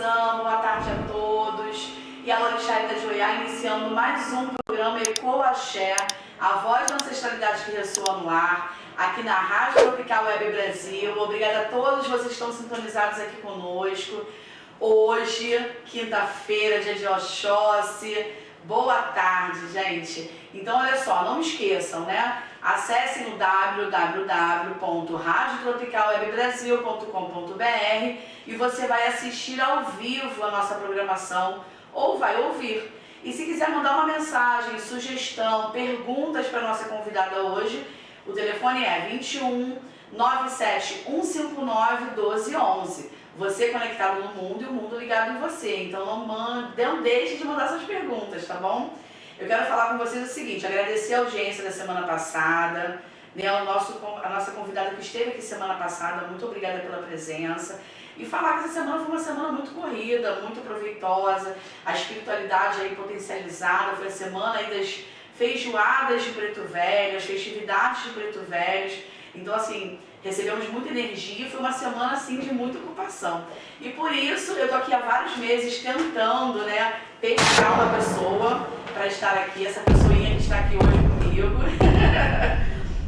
Coração, boa tarde a todos. E a Lorixá da Joiá iniciando mais um programa Ecoaxé, a voz da ancestralidade que ressoa no ar, aqui na Rádio Tropical Web Brasil. Obrigada a todos vocês que estão sintonizados aqui conosco. Hoje, quinta-feira, dia de Oxóssi. Boa tarde, gente. Então, olha só, não esqueçam, né? Acessem o www.radiotropicalwebbrasil.com.br e você vai assistir ao vivo a nossa programação ou vai ouvir. E se quiser mandar uma mensagem, sugestão, perguntas para a nossa convidada hoje, o telefone é 21 97 159 1211. Você conectado no mundo e o mundo ligado em você. Então não deixe de mandar suas perguntas, tá bom? Eu quero falar com vocês o seguinte, agradecer a audiência da semana passada, né, a nossa convidada que esteve aqui semana passada, muito obrigada pela presença. E falar que essa semana foi uma semana muito corrida, muito proveitosa, a espiritualidade aí potencializada, foi a semana aí das feijoadas de Preto Velho, as festividades de Preto Velho. Então, assim, recebemos muita energia e foi uma semana, assim, de muita ocupação. E por isso, eu tô aqui há vários meses tentando, né, pescar uma pessoa para estar aqui, essa pessoinha que está aqui hoje comigo.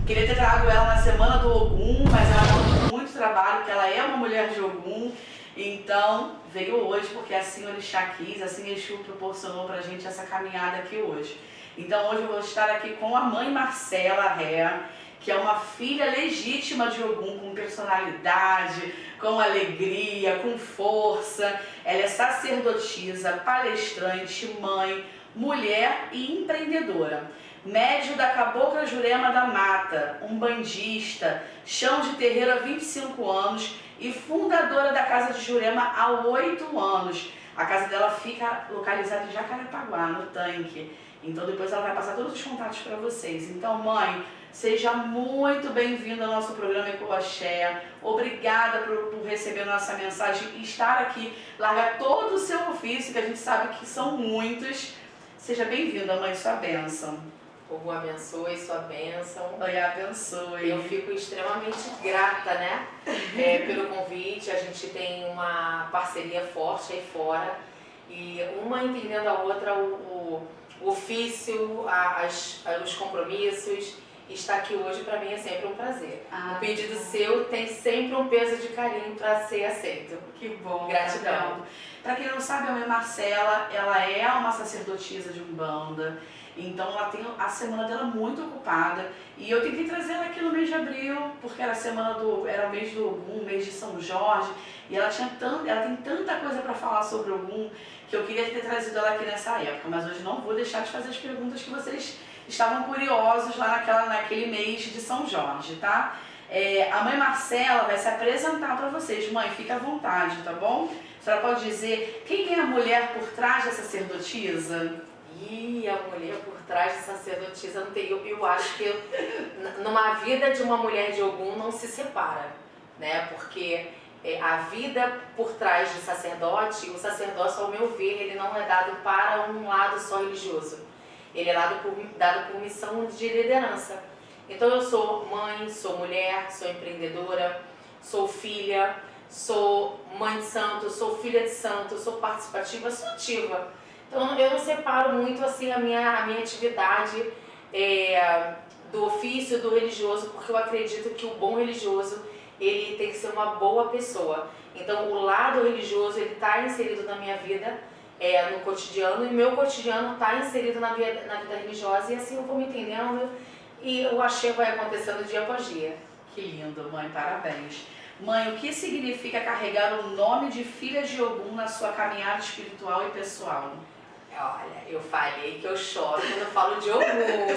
Queria ter trago ela na semana do Ogum, mas ela deu muito trabalho, porque ela é uma mulher de Ogum. Então, veio hoje porque assim o Orixá quis, assim Exu proporcionou pra gente essa caminhada aqui hoje. Então, hoje eu vou estar aqui com a mãe Marcela Ré, que é uma filha legítima de Ogum, com personalidade, com alegria, com força. Ela é sacerdotisa, palestrante, mãe, mulher e empreendedora. Médio da Cabocla Jurema da Mata, umbandista, chão de terreiro há 25 anos e fundadora da Casa de Jurema há 8 anos. A casa dela fica localizada em Jacarepaguá, no Tanque. Então depois ela vai passar todos os contatos para vocês. Então, mãe, seja muito bem-vinda ao nosso programa Ecoaxé. Obrigada por receber nossa mensagem e estar aqui. Larga todo o seu ofício, que a gente sabe que são muitos. Seja bem-vinda, mãe, sua bênção. O abençoe, sua bênção. Oi, abençoe. Eu fico extremamente grata, né? Pelo convite. A gente tem uma parceria forte aí fora. E uma entendendo a outra, o ofício, os compromissos. Estar aqui hoje para mim é sempre um prazer. O pedido seu tem sempre um peso de carinho para ser aceito. Que bom. Gratidão. Para quem não sabe, a mãe Marcela, ela é uma sacerdotisa de Umbanda. Então ela tem a semana dela muito ocupada e eu tentei trazer ela aqui no mês de abril, porque era era o mês do Ogum, mês de São Jorge, e ela tem tanta coisa para falar sobre o Ogum que eu queria ter trazido ela aqui nessa época, mas hoje não vou deixar de fazer as perguntas que vocês estavam curiosos lá naquele mês de São Jorge, tá? A mãe Marcela vai se apresentar para vocês. Mãe, fica à vontade, tá bom? A senhora pode dizer quem é a mulher por trás da sacerdotisa? E a mulher por trás de sacerdotisa, não tem, eu acho que numa vida de uma mulher de Ogum não se separa, né? Porque a vida por trás de sacerdote, o sacerdócio, ao meu ver, ele não é dado para um lado só religioso. Ele é dado por missão de liderança. Então eu sou mãe, sou mulher, sou empreendedora, sou filha, sou mãe de santo, sou filha de santo, sou participativa, sou ativa. Então eu não separo muito assim a minha atividade do ofício, do religioso, porque eu acredito que o bom religioso ele tem que ser uma boa pessoa. Então o lado religioso ele está inserido na minha vida, no cotidiano, e meu cotidiano está inserido na vida religiosa, e assim eu vou me entendendo e o axé vai acontecendo dia após dia. Que lindo, mãe, parabéns. Mãe, o que significa carregar o nome de filha de Ogum na sua caminhada espiritual e pessoal? Olha, eu falei que eu choro quando eu falo de Ogum,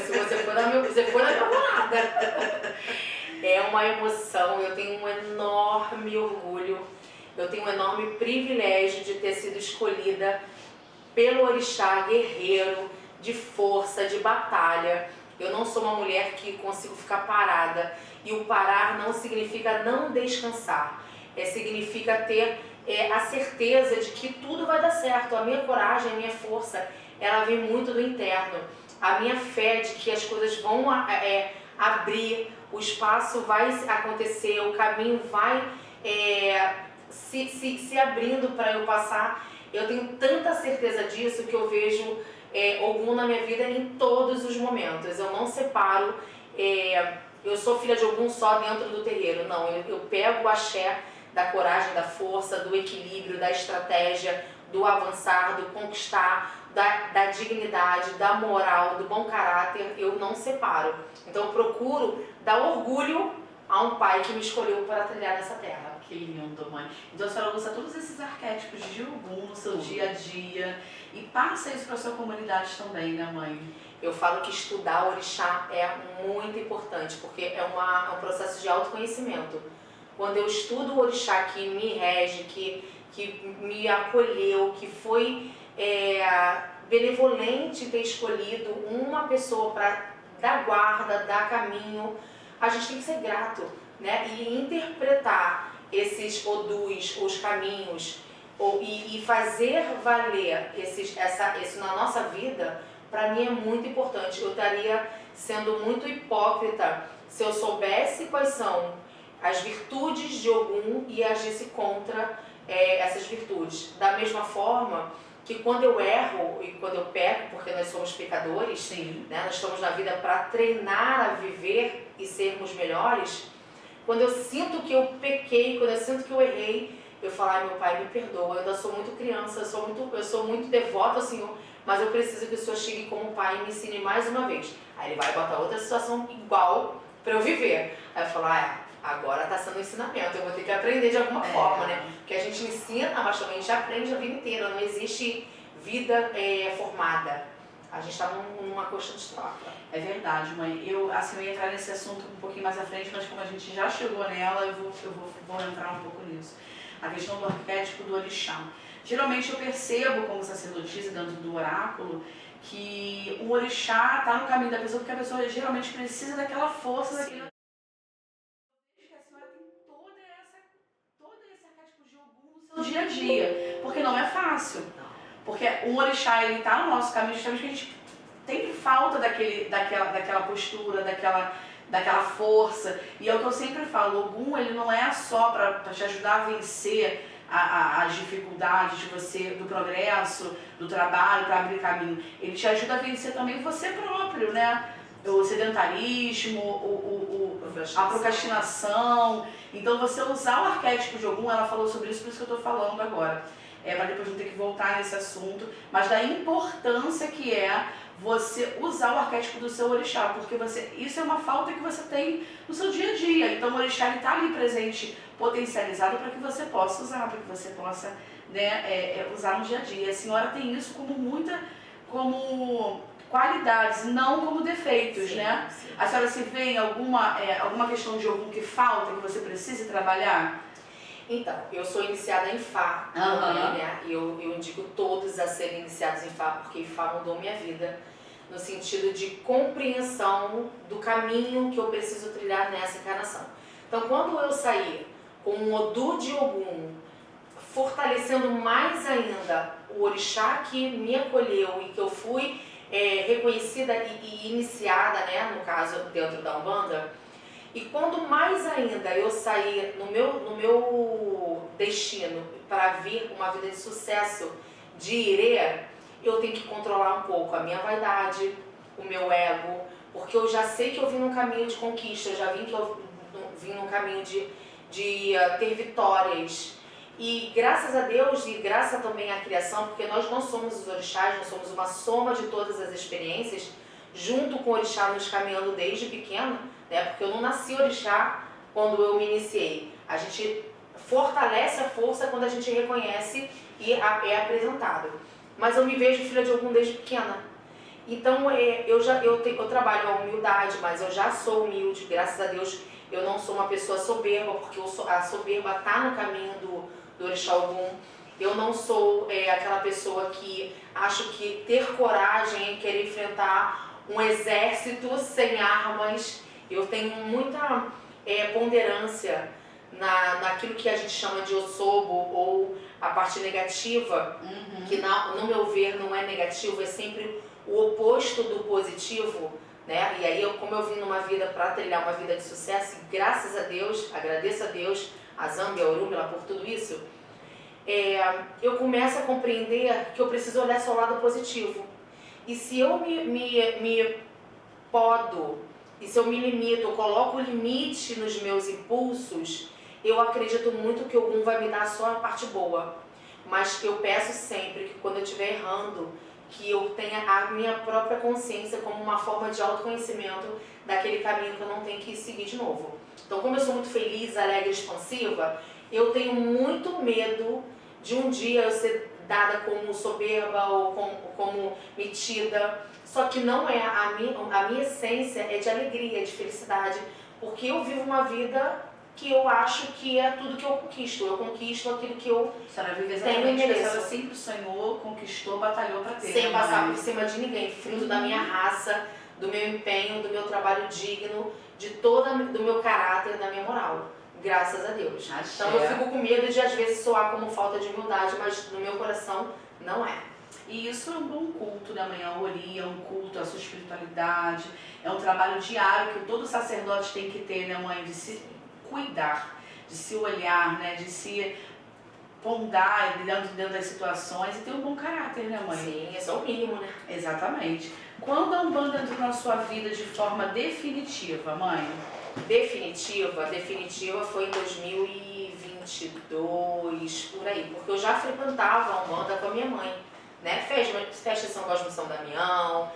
se você for na minha morada. É uma emoção, eu tenho um enorme orgulho, eu tenho um enorme privilégio de ter sido escolhida pelo Orixá guerreiro, de força, de batalha. Eu não sou uma mulher que consigo ficar parada, e o parar não significa não descansar, significa ter a certeza de que tudo vai dar certo. A minha coragem, a minha força, ela vem muito do interno. A minha fé de que as coisas vão abrir, o espaço vai acontecer, o caminho vai se abrindo para eu passar. Eu tenho tanta certeza disso que eu vejo Ogum na minha vida em todos os momentos. Eu não separo, eu sou filha de Ogum só dentro do terreiro. Não, eu pego o axé da coragem, da força, do equilíbrio, da estratégia, do avançar, do conquistar, da dignidade, da moral, do bom caráter. Eu não separo. Então eu procuro dar orgulho a um pai que me escolheu para trilhar nessa terra. Que lindo, mãe. Então a senhora usa todos esses arquétipos de Ogum no seu dia a dia e passa isso para a sua comunidade também, né, mãe? Eu falo que estudar o orixá é muito importante, porque é um processo de autoconhecimento. Quando eu estudo o orixá que me rege, que me acolheu, que foi benevolente ter escolhido uma pessoa para dar guarda, dar caminho, a gente tem que ser grato, né? E interpretar esses odus, os caminhos, e fazer valer isso na nossa vida, para mim é muito importante. Eu estaria sendo muito hipócrita se eu soubesse quais são as virtudes de Ogum e agisse contra essas virtudes. Da mesma forma que quando eu erro e quando eu peco, porque nós somos pecadores, sim, né? Nós estamos na vida para treinar a viver e sermos melhores. Quando eu sinto que eu pequei, quando eu sinto que eu errei, eu falo, ai, meu pai, me perdoa, eu ainda sou muito criança, eu sou muito devota ao Senhor, mas eu preciso que o Senhor chegue como pai e me ensine mais uma vez. Aí ele vai botar outra situação igual para eu viver. Aí eu falo, agora está sendo um ensinamento, eu vou ter que aprender de alguma forma, né? Porque a gente ensina, mas também a gente aprende a vida inteira, não existe vida formada. A gente está numa constante troca. É verdade, mãe. Eu ia entrar nesse assunto um pouquinho mais à frente, mas como a gente já chegou nela, eu vou entrar um pouco nisso. A questão do arquétipo do orixá. Geralmente eu percebo, como sacerdotisa dentro do oráculo, que o orixá está no caminho da pessoa, porque a pessoa geralmente precisa daquela força, daquele... que a senhora tem todo esse arquétipo de Ogum no seu dia a dia, porque não é fácil. Porque o orixá, ele está no nosso caminho justamente porque a gente tem falta daquela postura, daquela força. E é o que eu sempre falo, o Ogum, ele não é só para te ajudar a vencer as dificuldades do progresso, do trabalho, para abrir caminho. Ele te ajuda a vencer também você próprio, né? O sedentarismo, a procrastinação. Então você usar o arquétipo de Ogum, ela falou sobre isso, por isso que eu estou falando agora. Para depois não ter que voltar nesse assunto, mas da importância que é você usar o arquétipo do seu orixá, porque isso é uma falta que você tem no seu dia a dia. Então o orixá está ali presente, potencializado para que você possa usar, para que você possa, né, usar no dia a dia. A senhora tem isso como qualidades, não como defeitos, sim, né? Sim. A senhora se vê em alguma questão de algum que falta, que você precise trabalhar? Então, eu sou iniciada em Fá também, né? Eu indico todos a serem iniciados em Fá, porque Fá mudou minha vida, no sentido de compreensão do caminho que eu preciso trilhar nessa encarnação. Então, quando eu saí com um Odu de Ogum, fortalecendo mais ainda o orixá que me acolheu e que eu fui reconhecida e iniciada, né? No caso, dentro da Umbanda. E quando mais ainda eu sair no meu destino para vir uma vida de sucesso, de irê, eu tenho que controlar um pouco a minha vaidade, o meu ego, porque eu já sei que eu vim num caminho de conquista, eu já vim num caminho de ter vitórias. E graças a Deus e graças também à criação, porque nós não somos os orixás, nós somos uma soma de todas as experiências, junto com o orixá nos caminhando desde pequeno, né? Porque eu não nasci orixá quando eu me iniciei. A gente fortalece a força quando a gente reconhece e é apresentado. Mas eu me vejo filha de Ogum desde pequena. Então eu trabalho a humildade, mas eu já sou humilde, graças a Deus. Eu não sou uma pessoa soberba, porque a soberba está no caminho do orixá Ogum. Eu não sou aquela pessoa que acho que ter coragem é querer enfrentar um exército sem armas. Eu tenho muita ponderância naquilo que a gente chama de osobo, ou a parte negativa, que no meu ver não é negativo, é sempre o oposto do positivo, né? E aí, como eu vim numa vida para trilhar uma vida de sucesso, graças a Deus, agradeço a Deus, a Zâmbia, a Orúmila, por tudo isso, eu começo a compreender que eu preciso olhar só o lado positivo. E se eu me podo, e se eu me limito, eu coloco limite nos meus impulsos, eu acredito muito que algum vai me dar só a parte boa. Mas eu peço sempre que quando eu estiver errando, que eu tenha a minha própria consciência como uma forma de autoconhecimento daquele caminho que eu não tenho que seguir de novo. Então, como eu sou muito feliz, alegre, expansiva, eu tenho muito medo de um dia eu ser dada como soberba ou como metida. Só que não é, a minha essência é de alegria, de felicidade, porque eu vivo uma vida que eu acho que é tudo que eu conquisto. Eu conquisto aquilo que eu vive tenho e mereço. A senhora sempre sonhou, conquistou, batalhou para ter. Sem passar por cima de ninguém, fruto da minha raça, do meu empenho, do meu trabalho digno, de do meu caráter, da minha moral. Graças a Deus. Então eu fico com medo de às vezes soar como falta de humildade, mas no meu coração não é. E isso é um bom culto da manhã, a Ori, é um culto à sua espiritualidade, é um trabalho diário que todo sacerdote tem que ter, né, mãe? De se cuidar, de se olhar, né, de se pondar dentro das situações e ter um bom caráter, né, mãe? Sim, esse é o mínimo, né? Exatamente. Quando a Umbanda entrou na sua vida de forma definitiva, mãe? Definitiva foi em 2022, por aí, porque eu já frequentava a Umbanda com a minha mãe, né? Festa de São Cosme e São Damião,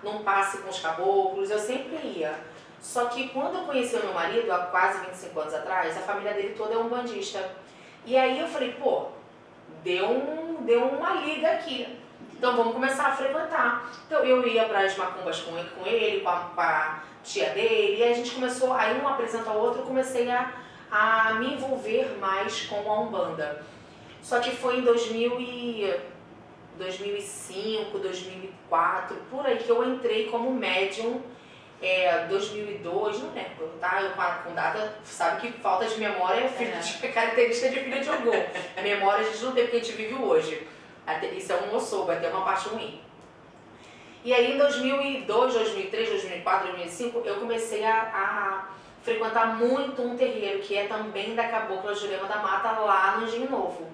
num passe com os caboclos, eu sempre ia. Só que quando eu conheci o meu marido, há quase 25 anos atrás, a família dele toda é umbandista. E aí eu falei, pô, deu uma liga aqui. Então vamos começar a frequentar. Então eu ia para as macumbas com ele, com a tia dele, e a gente começou, aí um apresenta ao outro, eu comecei a me envolver mais com a Umbanda. Só que foi em 2005, 2004, por aí que eu entrei como médium. 2002, não lembro, tá? Eu com data, sabe que falta de memória é característica de filha de Ogum. A memória a gente não tem porque a gente vive hoje. Isso é um ossoba, tem uma parte ruim. E aí em 2002, 2003, 2004, 2005, eu comecei a frequentar muito um terreiro, que é também da Cabocla Jurema da Mata, lá no Engenho Novo.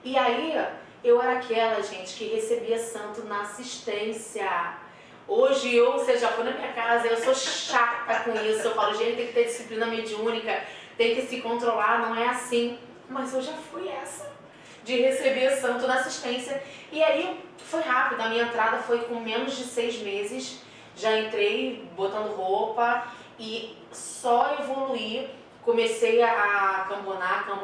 E aí eu era aquela, gente, que recebia santo na assistência. Hoje você já foi na minha casa, eu sou chata com isso, eu falo, gente, tem que ter disciplina mediúnica, tem que se controlar, não é assim. Mas eu já fui essa, de receber santo na assistência. E aí foi rápido, a minha entrada foi com menos de 6 meses, já entrei botando roupa e só evoluí. Comecei a cambonar pra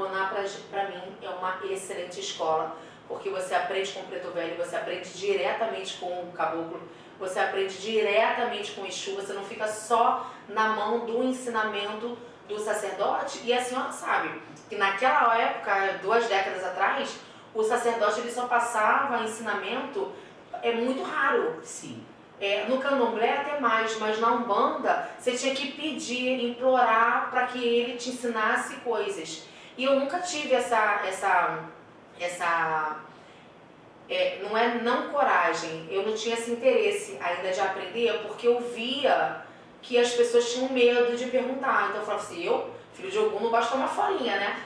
mim é uma excelente escola, porque você aprende com o preto velho, você aprende diretamente com o caboclo, você aprende diretamente com o Exu, você não fica só na mão do ensinamento do sacerdote. E a senhora sabe que naquela época, 2 décadas atrás, o sacerdote ele só passava ensinamento, é muito raro. Sim. No candomblé até mais, mas na Umbanda você tinha que pedir, implorar para que ele te ensinasse coisas. E eu nunca tive não coragem, eu não tinha esse interesse ainda de aprender, porque eu via que as pessoas tinham medo de perguntar. Então eu falava assim, filho de Ogum, não gosto de tomar forinha, né?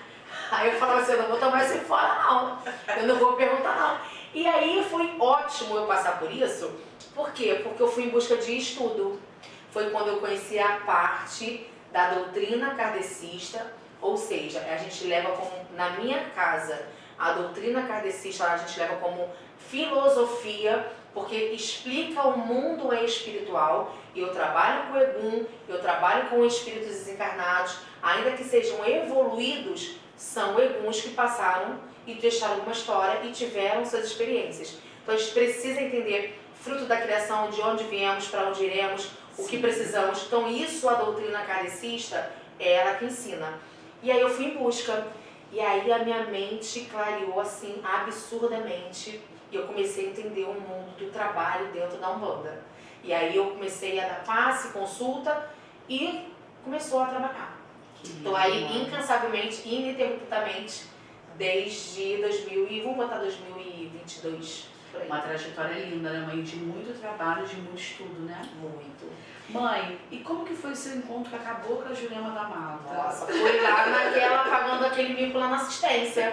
Aí eu falava assim, eu não vou tomar esse fora não, eu não vou perguntar não. E aí foi ótimo eu passar por isso. Por quê? Porque eu fui em busca de estudo. Foi quando eu conheci a parte da doutrina kardecista, ou seja, a gente leva como, na minha casa, a doutrina kardecista a gente leva como filosofia, porque explica o mundo espiritual. Eu trabalho com Egum, eu trabalho com espíritos desencarnados, ainda que sejam evoluídos, são Eguns que passaram e deixaram alguma história e tiveram suas experiências. Então a gente precisa entender fruto da criação, de onde viemos, para onde iremos, o que precisamos. Então isso a doutrina kardecista é ela que ensina. E aí eu fui em busca. E aí a minha mente clareou assim absurdamente e eu comecei a entender o mundo do trabalho dentro da Umbanda. E aí eu comecei a dar passe, consulta e começou a trabalhar. Então aí incansavelmente, ininterruptamente, desde 2022. por aí. Uma trajetória linda, né, mãe? De muito trabalho, de muito estudo, né? Muito. Mãe, e como que foi o seu encontro com a Cabocla Jurema da Mata? Nossa, fui lá naquela, pagando aquele mico lá na assistência.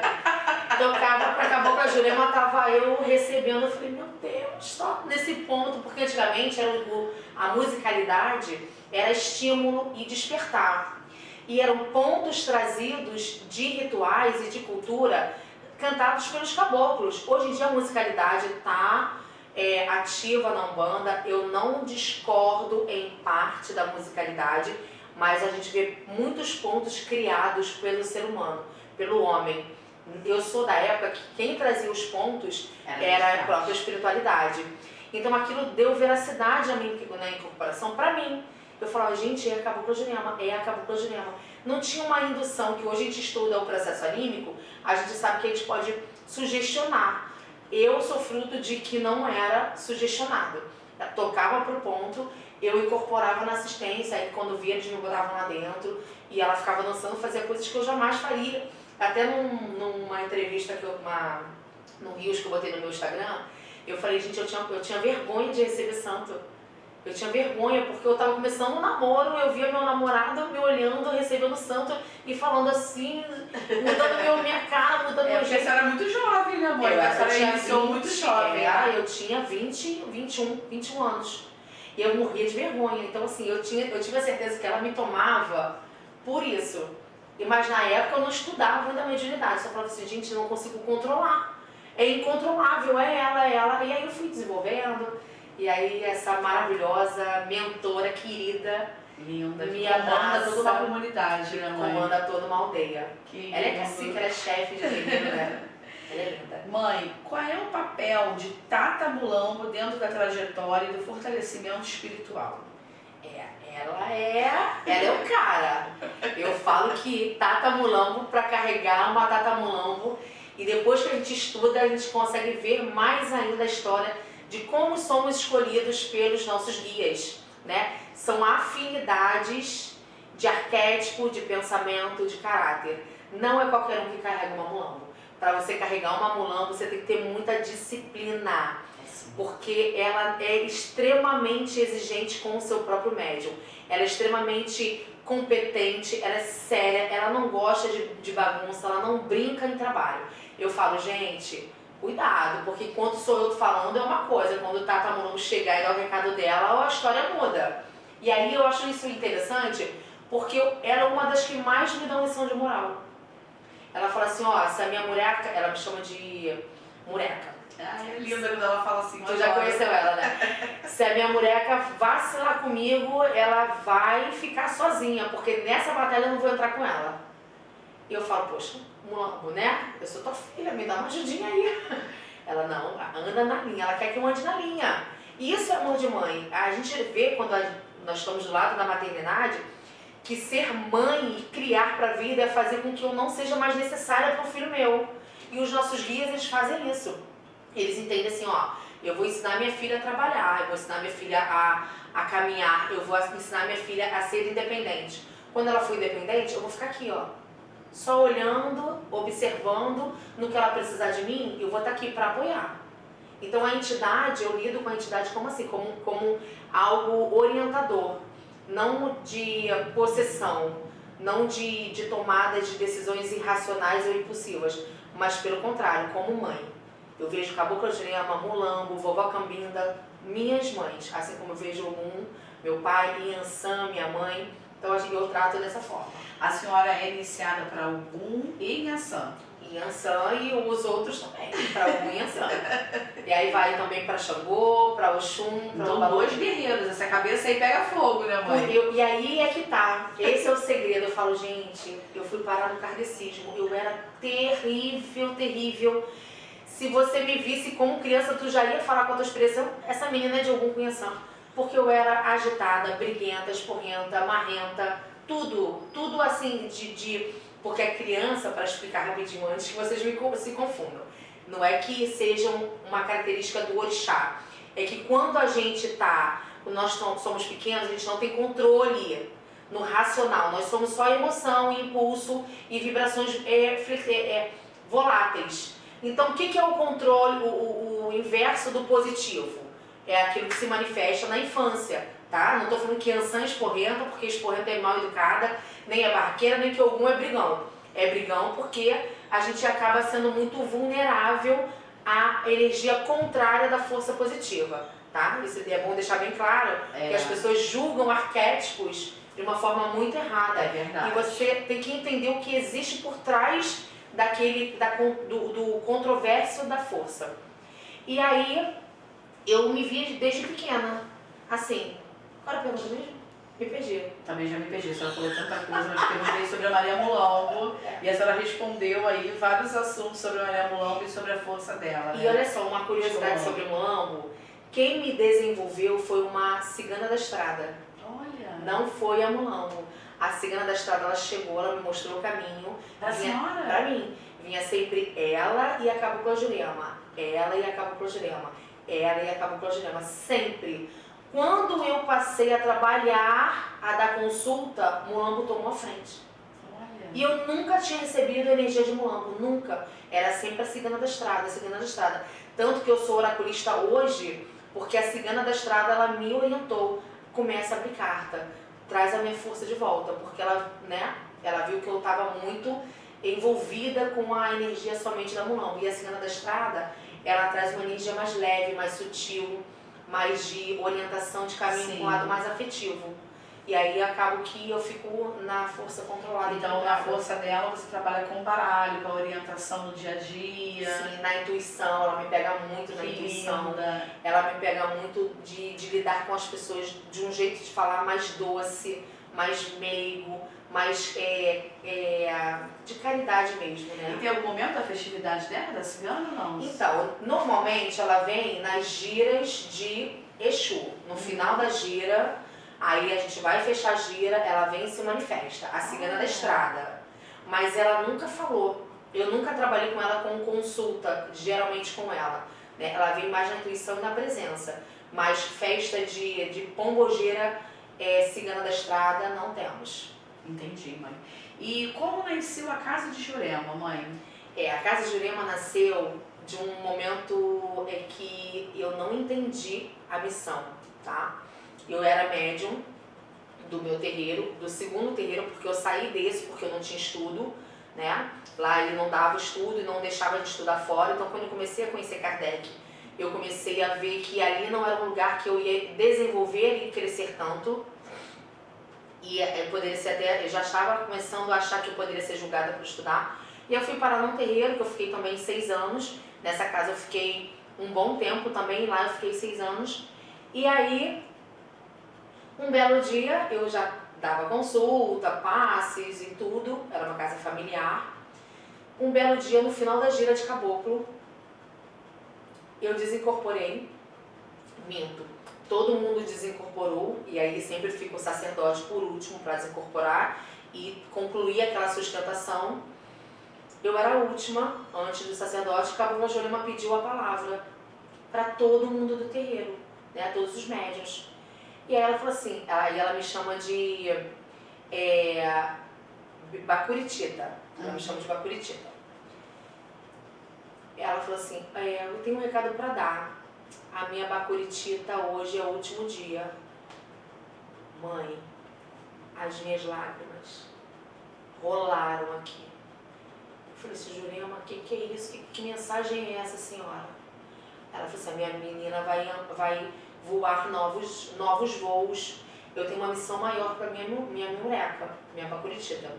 Tocava pra Cabocla Jurema, tava eu recebendo, eu falei, meu Deus, tá nesse ponto, porque antigamente era a musicalidade era estímulo e despertar. E eram pontos trazidos de rituais e de cultura cantados pelos caboclos. Hoje em dia a musicalidade está ativa na Umbanda. Eu não discordo em parte da musicalidade, mas a gente vê muitos pontos criados pelo ser humano, pelo homem. Eu sou da época que quem trazia os pontos era a própria espiritualidade. Então aquilo deu veracidade à minha incorporação para mim. Eu falava, gente, é a Cabocla Jurema, é a Cabocla Jurema. Não tinha uma indução, que hoje a gente estuda o processo anímico, a gente sabe que a gente pode sugestionar. Eu sou fruto de que não era sugestionado. Eu tocava pro ponto, eu incorporava na assistência, aí quando via eles me botavam lá dentro, e ela ficava dançando, fazia coisas que eu jamais faria. Até numa entrevista no Rios que eu botei no meu Instagram, eu falei, gente, eu tinha vergonha de receber santo. Eu tinha vergonha, porque eu tava começando um namoro, eu via meu namorado me olhando, recebendo santo e falando assim, mudando minha cara, mudando meu jeito. Você era muito jovem, né, amor? Eu iniciou muito jovem. Eu tinha 21 anos. E eu morria de vergonha. Então, assim, eu tive a certeza que ela me tomava por isso. Mas na época eu não estudava ainda a mediunidade. Só falava assim, gente, eu não consigo controlar. É incontrolável, é ela. E aí eu fui desenvolvendo. E aí essa maravilhosa mentora querida, linda, me comanda toda uma comunidade, né, mãe? Comanda toda uma aldeia. Que ela é cacique, ela é chefe de terreiro, né? Ela é linda. Mãe, qual é o papel de Tata Mulambo dentro da trajetória e do fortalecimento espiritual? Ela é o cara. Eu falo que Tata Mulambo, para carregar uma Tata Mulambo, e depois que a gente estuda, a gente consegue ver mais ainda a história de como somos escolhidos pelos nossos guias, né? São afinidades de arquétipo, de pensamento, de caráter. Não é qualquer um que carrega uma mulambo. Para você carregar uma mulambo, você tem que ter muita disciplina, porque ela é extremamente exigente com o seu próprio médium. Ela é extremamente competente, ela é séria, ela não gosta de bagunça, ela não brinca em trabalho. Eu falo, gente, cuidado, porque enquanto sou eu falando é uma coisa, quando o Tata Mulambo chegar e dar o recado dela, a história muda. E aí eu acho isso interessante, porque ela é uma das que mais me dão lição de moral. Ela fala assim, ó, se a minha mureca, ela me chama de mureca. É linda quando ela fala assim. Tu já conheceu ela, né? Se a minha mureca vacilar comigo, ela vai ficar sozinha, porque nessa batalha eu não vou entrar com ela. E eu falo, poxa, Mulambo, né? Eu sou tua filha, me dá uma ajudinha aí. Ela, não, anda na linha, ela quer que eu ande na linha. E isso é amor de mãe. A gente vê, quando nós estamos do lado da maternidade, que ser mãe e criar para a vida é fazer com que eu não seja mais necessária para o filho meu. E os nossos guias, eles fazem isso. Eles entendem assim, ó, eu vou ensinar minha filha a trabalhar, eu vou ensinar minha filha a caminhar, eu vou ensinar minha filha a ser independente. Quando ela for independente, eu vou ficar aqui, ó, só olhando, observando no que ela precisar de mim, eu vou estar aqui para apoiar. Então a entidade, eu lido com a entidade como assim, como algo orientador, não de possessão, não de tomada de decisões irracionais ou impulsivas, mas pelo contrário, como mãe. Eu vejo Cabocla Jurema, Mulambo, Vovó Cambinda, minhas mães, assim como eu vejo Ogum, meu pai, Iansã, minha mãe. Então eu trato dessa forma. A senhora é iniciada para Ogum e Iansã? Iansã e os outros também, para Ogum e Iansã. E aí vai também para Xangô, para Oxum, para Então, dois guerreiros, essa cabeça aí pega fogo, né, mãe? E aí é que tá, esse é o segredo. Eu falo, gente, eu fui parar no kardecismo, eu era terrível, terrível. Se você me visse como criança, tu já ia falar com a tua expressão, essa menina é de Ogum com Iansã. Porque eu era agitada, briguenta, esporrenta, marrenta, tudo assim porque a criança, para explicar rapidinho antes que vocês se confundam, não é que seja uma característica do orixá, é que quando nós somos pequenos, a gente não tem controle no racional, nós somos só emoção, impulso e vibrações voláteis. Então, o que é o controle, o o inverso do positivo. É aquilo que se manifesta na infância, tá? Não tô falando que Ansan é esporrenta, porque esporrenta é mal educada, nem é barraqueira, nem que algum é brigão. É brigão porque a gente acaba sendo muito vulnerável à energia contrária da força positiva, tá? Isso é bom deixar bem claro, que as pessoas julgam arquétipos de uma forma muito errada. É verdade. E você tem que entender o que existe por trás do controvérsia da força. E aí, eu me vi desde pequena, assim, qual era a pergunta mesmo? Me perdi. Também já me perdi, a senhora falou tanta coisa, mas perguntei sobre a Maria Mulombo e a senhora respondeu aí vários assuntos sobre a Maria Mulombo e sobre a força dela, né? E olha só, uma curiosidade sobre Mulombo, quem me desenvolveu foi uma cigana da estrada. Olha! Não foi a Mulombo. A cigana da estrada, ela chegou, ela me mostrou o caminho. A senhora? Pra mim. Vinha sempre ela e a Cabocla Jurema. Ela e a Cabocla Jurema. Ela e a Cabocla Jurema. Sempre. Quando eu passei a trabalhar, a dar consulta, Mulombo tomou a frente. Olha. E eu nunca tinha recebido energia de Mulombo, nunca. Era sempre a cigana da estrada, a cigana da estrada. Tanto que eu sou oraculista hoje, porque a cigana da estrada, ela me orientou. Começa a abrir carta, traz a minha força de volta, porque ela, né, ela viu que eu estava muito envolvida com a energia somente da Mulombo. E a cigana da estrada, ela traz uma energia mais leve, mais sutil, mais de orientação de caminho com um lado mais afetivo. E aí acabo que eu fico na força controlada. Então, na força dela, você trabalha com baralho, com a orientação no dia a dia. Sim, na intuição, ela me pega muito na intuição. Linda. Ela me pega muito de lidar com as pessoas de um jeito de falar mais doce, mais meigo, mais de caridade mesmo, né? E tem algum momento da festividade dela, da cigana ou não? Então, normalmente ela vem nas giras de Exu. No final da gira, aí a gente vai fechar a gira, ela vem e se manifesta, a cigana da estrada. Mas ela nunca falou. Eu nunca trabalhei com ela com consulta, geralmente com ela. Né? Ela vem mais na intuição e na presença. Mas festa de pombogeira, cigana da estrada, não temos. Entendi, mãe. E como nasceu a Casa de Jurema, mãe? A Casa de Jurema nasceu de um momento que eu não entendi a missão, tá? Eu era médium do meu terreiro, do segundo terreiro, porque eu saí desse porque eu não tinha estudo, né? Lá ele não dava estudo e não deixava de estudar fora. Então, quando eu comecei a conhecer Kardec, eu comecei a ver que ali não era um lugar que eu ia desenvolver e crescer tanto. E poderia ser até, eu já estava começando a achar que eu poderia ser julgada por estudar. E eu fui parar num terreiro, que eu fiquei também 6 anos. Nessa casa eu fiquei um bom tempo também, lá eu fiquei 6 anos. E aí, um belo dia, eu já dava consulta, passes e tudo, era uma casa familiar. Um belo dia, no final da gira de caboclo, eu desincorporei, minto. Todo mundo desincorporou, e aí sempre fica o sacerdote por último para desincorporar e concluir aquela sustentação. Eu era a última, antes do sacerdote, Cabocla Jurema pediu a palavra para todo mundo do terreiro, né, todos os médiuns. E aí ela falou assim, aí ela me chama de Bacuritita, ela me chama de Bacuritita. Ela falou assim, eu tenho um recado para dar. A minha Bacuritita hoje é o último dia. Mãe, as minhas lágrimas rolaram aqui. Eu falei assim, Jurema, o que é isso? Que mensagem é essa, senhora? Ela falou assim, a minha menina vai voar novos voos. Eu tenho uma missão maior para minha moleca, minha Bacuritita.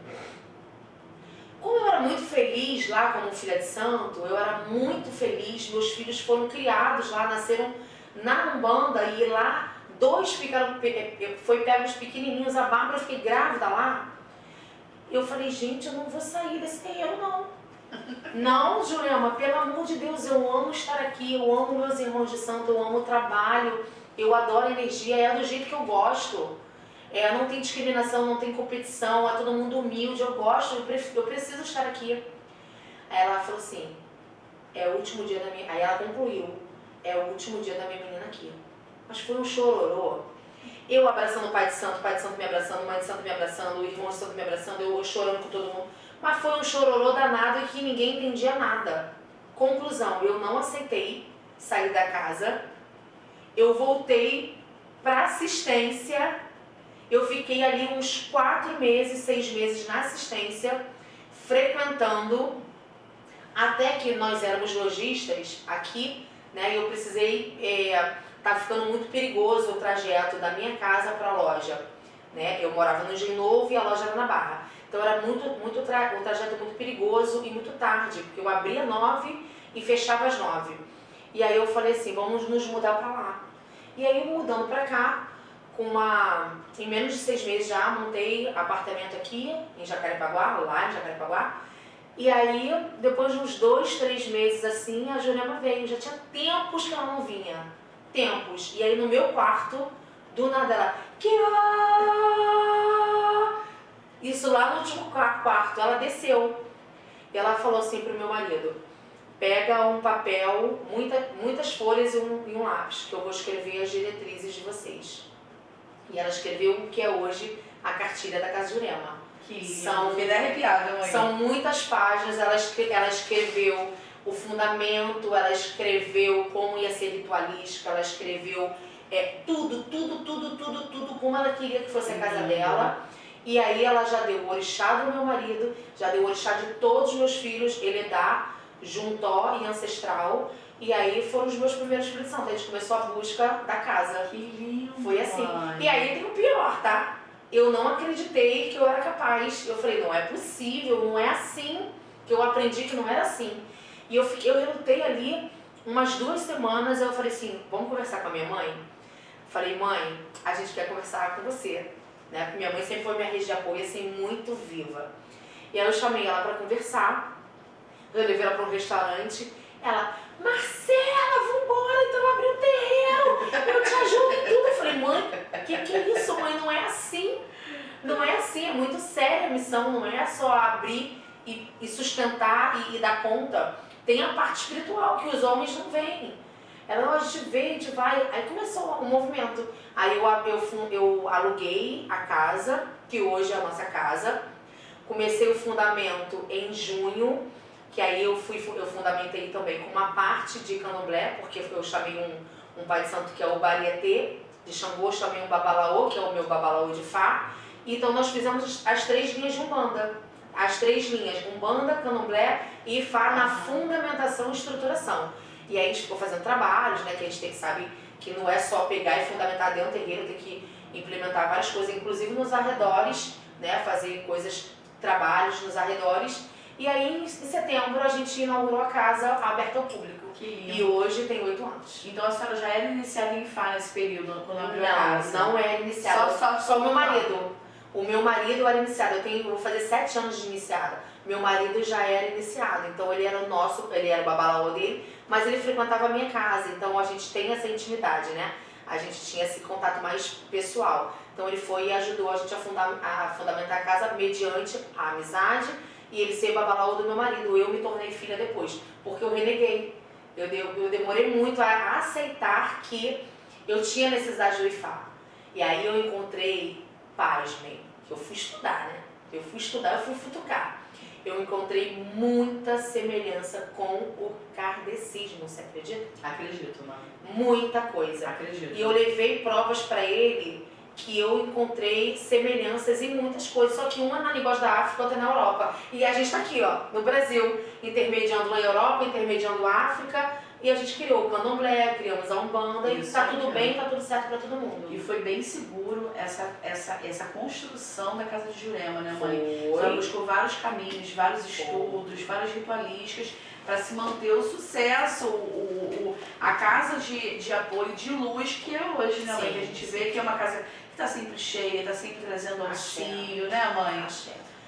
Como eu era muito feliz lá como filha de santo, eu era muito feliz, meus filhos foram criados lá, nasceram na Umbanda e lá 2 ficaram, foi pegos pequenininhos, a Bárbara, eu fiquei grávida lá. Eu falei, gente, eu não vou sair desse terreiro não. Não, Jurema, pelo amor de Deus, eu amo estar aqui, eu amo meus irmãos de santo, eu amo o trabalho, eu adoro a energia, é do jeito que eu gosto. Não tem discriminação, não tem competição, é todo mundo humilde, eu gosto, eu preciso estar aqui. Aí ela falou assim, é o último dia da minha... Aí ela concluiu, é o último dia da minha menina aqui. Mas foi um chororô. Eu abraçando o pai de santo me abraçando, mãe de santo me abraçando, o irmão de santo me abraçando, eu chorando com todo mundo. Mas foi um chororô danado e que ninguém entendia nada. Conclusão, eu não aceitei saí da casa, eu voltei para assistência, eu fiquei ali uns 4 meses, 6 meses na assistência, frequentando, até que nós éramos lojistas aqui, né? Eu precisei, tá ficando muito perigoso o trajeto da minha casa para a loja, né? Eu morava no Engenho Novo e a loja era na Barra. Então era um trajeto muito perigoso e muito tarde, porque eu abria 9 e fechava às 9. E aí eu falei assim, vamos nos mudar para lá. E aí mudando para cá, em menos de 6 meses já montei apartamento aqui em Jacarepaguá, lá em Jacarepaguá. E aí, depois de uns 2, 3 meses assim, a Jurema veio. Já tinha tempos que ela não vinha. Tempos. E aí no meu quarto, do nada ela... Isso lá no último quarto, ela desceu. E ela falou assim pro meu marido, pega um papel, muitas folhas e um lápis, que eu vou escrever as diretrizes de vocês. E ela escreveu o que é hoje a cartilha da Casa Jurema. Fiquei arrepiada, mãe. São muitas páginas, ela escreveu o fundamento, ela escreveu como ia ser ritualística, ela escreveu tudo como ela queria que fosse a casa dela. E aí ela já deu o orixá do meu marido, já deu o orixá de todos os meus filhos, Eledá, Juntó e Ancestral. E aí foram os meus primeiros filhos de santo. A gente começou a busca da casa. Que lindo. Foi assim. Mãe. E aí tem o pior, tá? Eu não acreditei que eu era capaz. Eu falei, não é possível, não é assim. Que eu aprendi que não era assim. E eu relutei ali umas 2 semanas. Eu falei assim, vamos conversar com a minha mãe? Falei, mãe, a gente quer conversar com você. Né? Porque minha mãe sempre foi minha rede de apoio, assim, muito viva. E aí eu chamei ela para conversar. Eu levei ela para um restaurante. Ela, Marcela, vambora, então abrir um terreiro. Eu te ajudo em tudo. Eu falei, mãe, que é isso, mãe? Não é assim. Não é assim, é muito séria a missão. Não é só abrir e sustentar e dar conta. Tem a parte espiritual que os homens não veem. Ela, não, a gente vê, a gente vai. Aí começou o movimento. Aí eu aluguei a casa, que hoje é a nossa casa. Comecei o fundamento em junho, que aí eu fundamentei também com uma parte de candomblé, porque eu chamei um pai de santo que é o Barietê, de Xangô, chamei um babalaô, que é o meu babalaô de Fá. Então nós fizemos as 3 linhas de Umbanda. As 3 linhas, Umbanda, Candomblé e Fá na fundamentação e estruturação. E aí a gente ficou fazendo trabalhos, né, que a gente tem que saber que não é só pegar e fundamentar dentro do terreiro, tem que implementar várias coisas, inclusive nos arredores, né, fazer trabalhos nos arredores. E aí, em setembro, a gente inaugurou a casa aberta ao público. Que lindo. E hoje tem 8 anos. Então a senhora já era iniciada em Fá nesse período, quando abriu a casa? Não é iniciada. Só meu marido. O meu marido era iniciado. Eu vou fazer 7 anos de iniciada. Meu marido já era iniciado. Então ele era o babalaô dele, mas ele frequentava a minha casa. Então a gente tem essa intimidade, né? A gente tinha esse contato mais pessoal. Então ele foi e ajudou a gente a fundamentar a casa mediante a amizade. E ele ser babalaô do meu marido. Eu me tornei filha depois, porque eu reneguei. Eu demorei muito a aceitar que eu tinha necessidade do Ifá. E aí eu encontrei, pasmem, que eu fui estudar, né? Eu fui futucar. Eu encontrei muita semelhança com o kardecismo, você acredita? Acredito, mãe. Muita coisa. Acredito. E eu levei provas para ele que eu encontrei semelhanças em muitas coisas, só que uma na linguagem da África, outra na Europa. E a gente está aqui, ó, no Brasil, intermediando a Europa, intermediando a África, e a gente criou o candomblé, criamos a Umbanda, e está tudo bem, está tudo certo para todo mundo. E foi bem seguro essa construção da Casa de Jurema, né, mãe? Foi. Ela buscou vários caminhos, vários estudos, várias ritualísticas para se manter o sucesso, a casa de apoio de luz que é hoje, né, mãe? Que a gente vê que é uma casa que está sempre cheia, está sempre trazendo auxílio, né, mãe?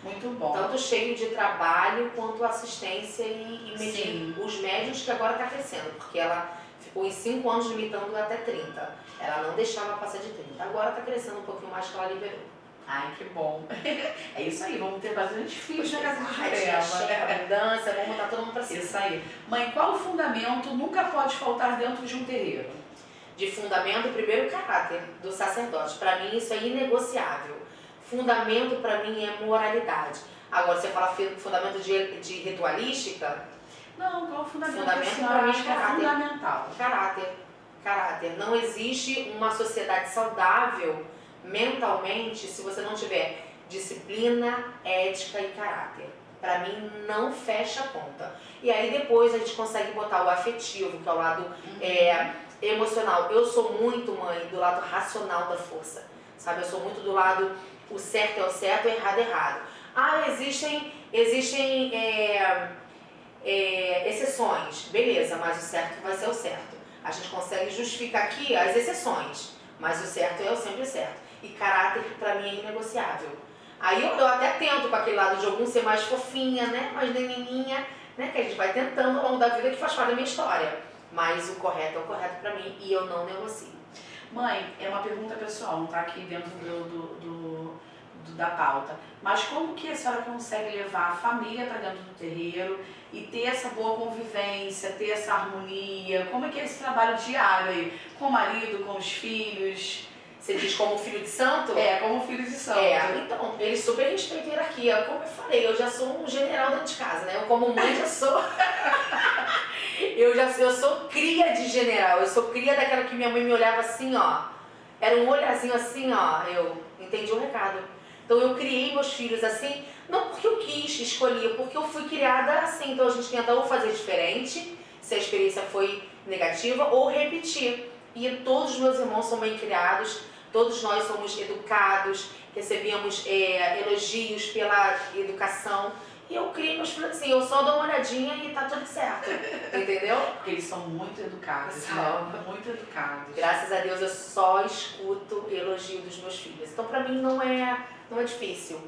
Muito bom. Tanto cheio de trabalho quanto assistência e os médios, que agora está crescendo, porque ela ficou em 5 anos limitando até 30. Ela não deixava passar de 30. Agora está crescendo um pouquinho mais que ela liberou. Ai, que bom. É isso aí, vamos ter bastante filhos na Casa de Jurema. Abundância, vamos botar todo mundo pra cima. Isso aí. Mãe, qual fundamento nunca pode faltar dentro de um terreiro? De fundamento, primeiro, o caráter do sacerdote. Para mim, isso é inegociável. Fundamento, para mim, é moralidade. Agora, você fala fundamento de ritualística, Não, qual é o fundamento? Fundamento Pra para mim é acho que é caráter. fundamental. Caráter. Não existe uma sociedade saudável mentalmente se você não tiver disciplina, ética e caráter. Para mim não fecha a conta. E aí depois a gente consegue botar o afetivo, que é o lado emocional. Eu sou muito, mãe, do lado racional da força, sabe? Eu sou muito do lado o certo é o certo, o errado é errado. Existem exceções, beleza, mas o certo vai ser o certo. A gente consegue justificar aqui as exceções, mas o certo é sempre certo. E caráter, pra mim, é inegociável. Aí eu até tento com aquele lado de algum ser mais fofinha, né? Mais neninha, né? Que a gente vai tentando ao longo da vida, que faz parte da minha história. Mas o correto é o correto pra mim e eu não negocio. Mãe, é uma pergunta pessoal, não tá aqui dentro da pauta. Mas como que a senhora consegue levar a família para dentro do terreiro e ter essa boa convivência, ter essa harmonia? Como é que é esse trabalho diário aí? Com o marido, com os filhos? Você diz como filho de santo? Como filho de santo. Então, eles super respeitam a hierarquia. Como eu falei, eu já sou um general dentro de casa, né? Eu como mãe já sou... eu sou cria de general. Eu sou cria daquela que minha mãe me olhava assim, ó. Era um olhazinho assim, ó. Eu entendi o recado. Então eu criei meus filhos assim, não porque eu quis escolher, porque eu fui criada assim. Então a gente tenta ou fazer diferente, se a experiência foi negativa, ou repetir. E todos os meus irmãos são bem criados, todos nós somos educados, recebíamos elogios pela educação. E eu criei meus filhos assim, eu só dou uma olhadinha e tá tudo certo, entendeu? Porque eles são muito educados, né? Muito educados. Graças a Deus eu só escuto elogio dos meus filhos. Então pra mim não é difícil.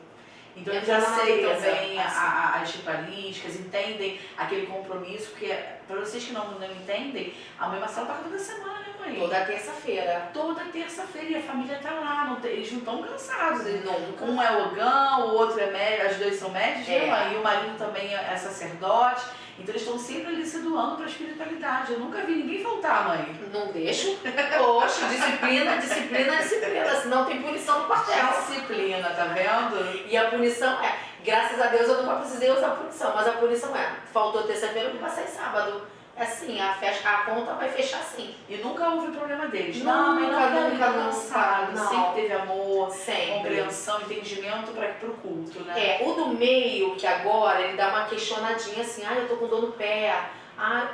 Então eles aceitam bem as ritualísticas, entendem aquele compromisso, porque para vocês que não entendem, a mãe Marcela tá toda semana, né, mãe? Toda terça-feira. Toda terça-feira e a família tá lá, eles não estão cansados. Nunca. Um é ogã, o outro é médico, as duas são médicos, né, mãe? E o marido também é sacerdote. Então eles estão sempre ali se doando para a espiritualidade. Eu nunca vi ninguém faltar, mãe. Não deixo. Poxa, disciplina, senão tem punição no quartel. Disciplina, tá vendo? E a punição graças a Deus eu nunca precisei usar punição, mas a punição faltou terça-feira, eu vou passar sábado. É assim, a conta vai fechar assim. E nunca houve problema deles. Nunca. Sempre teve amor, sempre. Compreensão, entendimento pro culto, né? O do meio, que agora ele dá uma questionadinha assim, eu tô com dor no pé,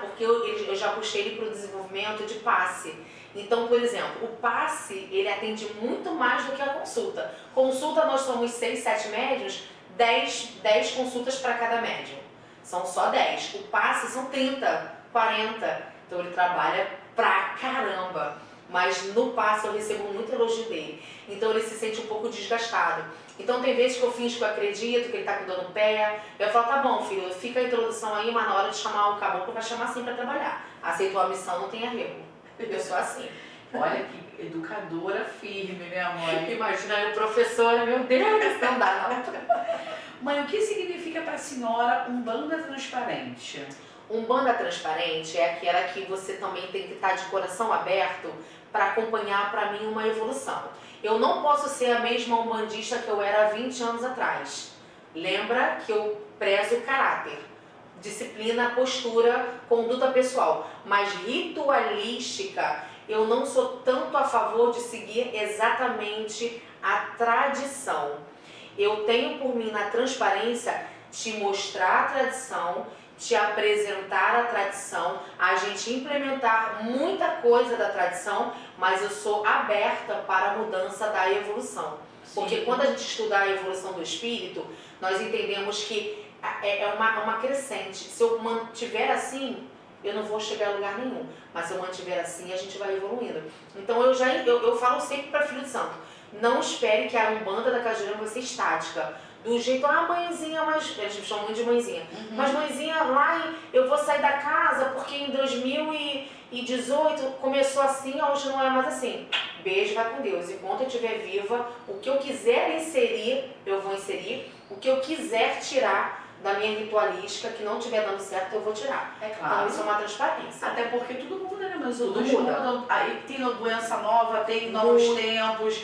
porque eu já puxei ele pro desenvolvimento de passe. Então, por exemplo, o passe, ele atende muito mais do que a consulta. Consulta, nós somos 6, 7 médiuns, 10 consultas para cada médium. São só 10. O passe são 30, 40. Então ele trabalha pra caramba. Mas no passe eu recebo muito elogio dele. Então ele se sente um pouco desgastado. Então tem vezes que eu finjo que eu acredito, que ele tá com dor no pé. Eu falo, tá bom, filho, fica a introdução aí, mas na hora de chamar o caboclo, vai chamar assim pra trabalhar. Aceitou a missão, não tem arrego. Eu sou assim. Olha que educadora firme, minha mãe. Imagina eu, professora, meu Deus, não dá não. Mãe, o que significa para a senhora Umbanda transparente? Umbanda transparente é aquela que você também tem que estar de coração aberto para acompanhar, para mim, uma evolução. Eu não posso ser a mesma umbandista que eu era há 20 anos atrás. Lembra que eu prezo o caráter, disciplina, postura, conduta pessoal. Mas ritualística, eu não sou tanto a favor de seguir exatamente a tradição. Eu tenho por mim na transparência te mostrar a tradição, te apresentar a tradição, a gente implementar muita coisa da tradição, mas eu sou aberta para a mudança da evolução. Sim. Porque quando a gente estuda a evolução do espírito, nós entendemos que é uma crescente. Se eu mantiver assim, eu não vou chegar a lugar nenhum. Mas se eu mantiver assim, a gente vai evoluindo. Então eu falo sempre para filho de santo, não espere que a Umbanda da Cajueira vai ser estática. Do jeito, mãezinha, mas eles me chamam muito de mãezinha. Mas mãezinha, eu vou sair da casa porque em 2018 começou assim, hoje não é mais assim. Beijo, vai com Deus. Enquanto eu estiver viva, o que eu quiser inserir, eu vou inserir. O que eu quiser tirar da minha ritualística, que não estiver dando certo, eu vou tirar. É claro. Então isso é uma transparência. Até porque tudo muda, né? Mas tudo muda. Aí tem doença nova, tem novos tempos.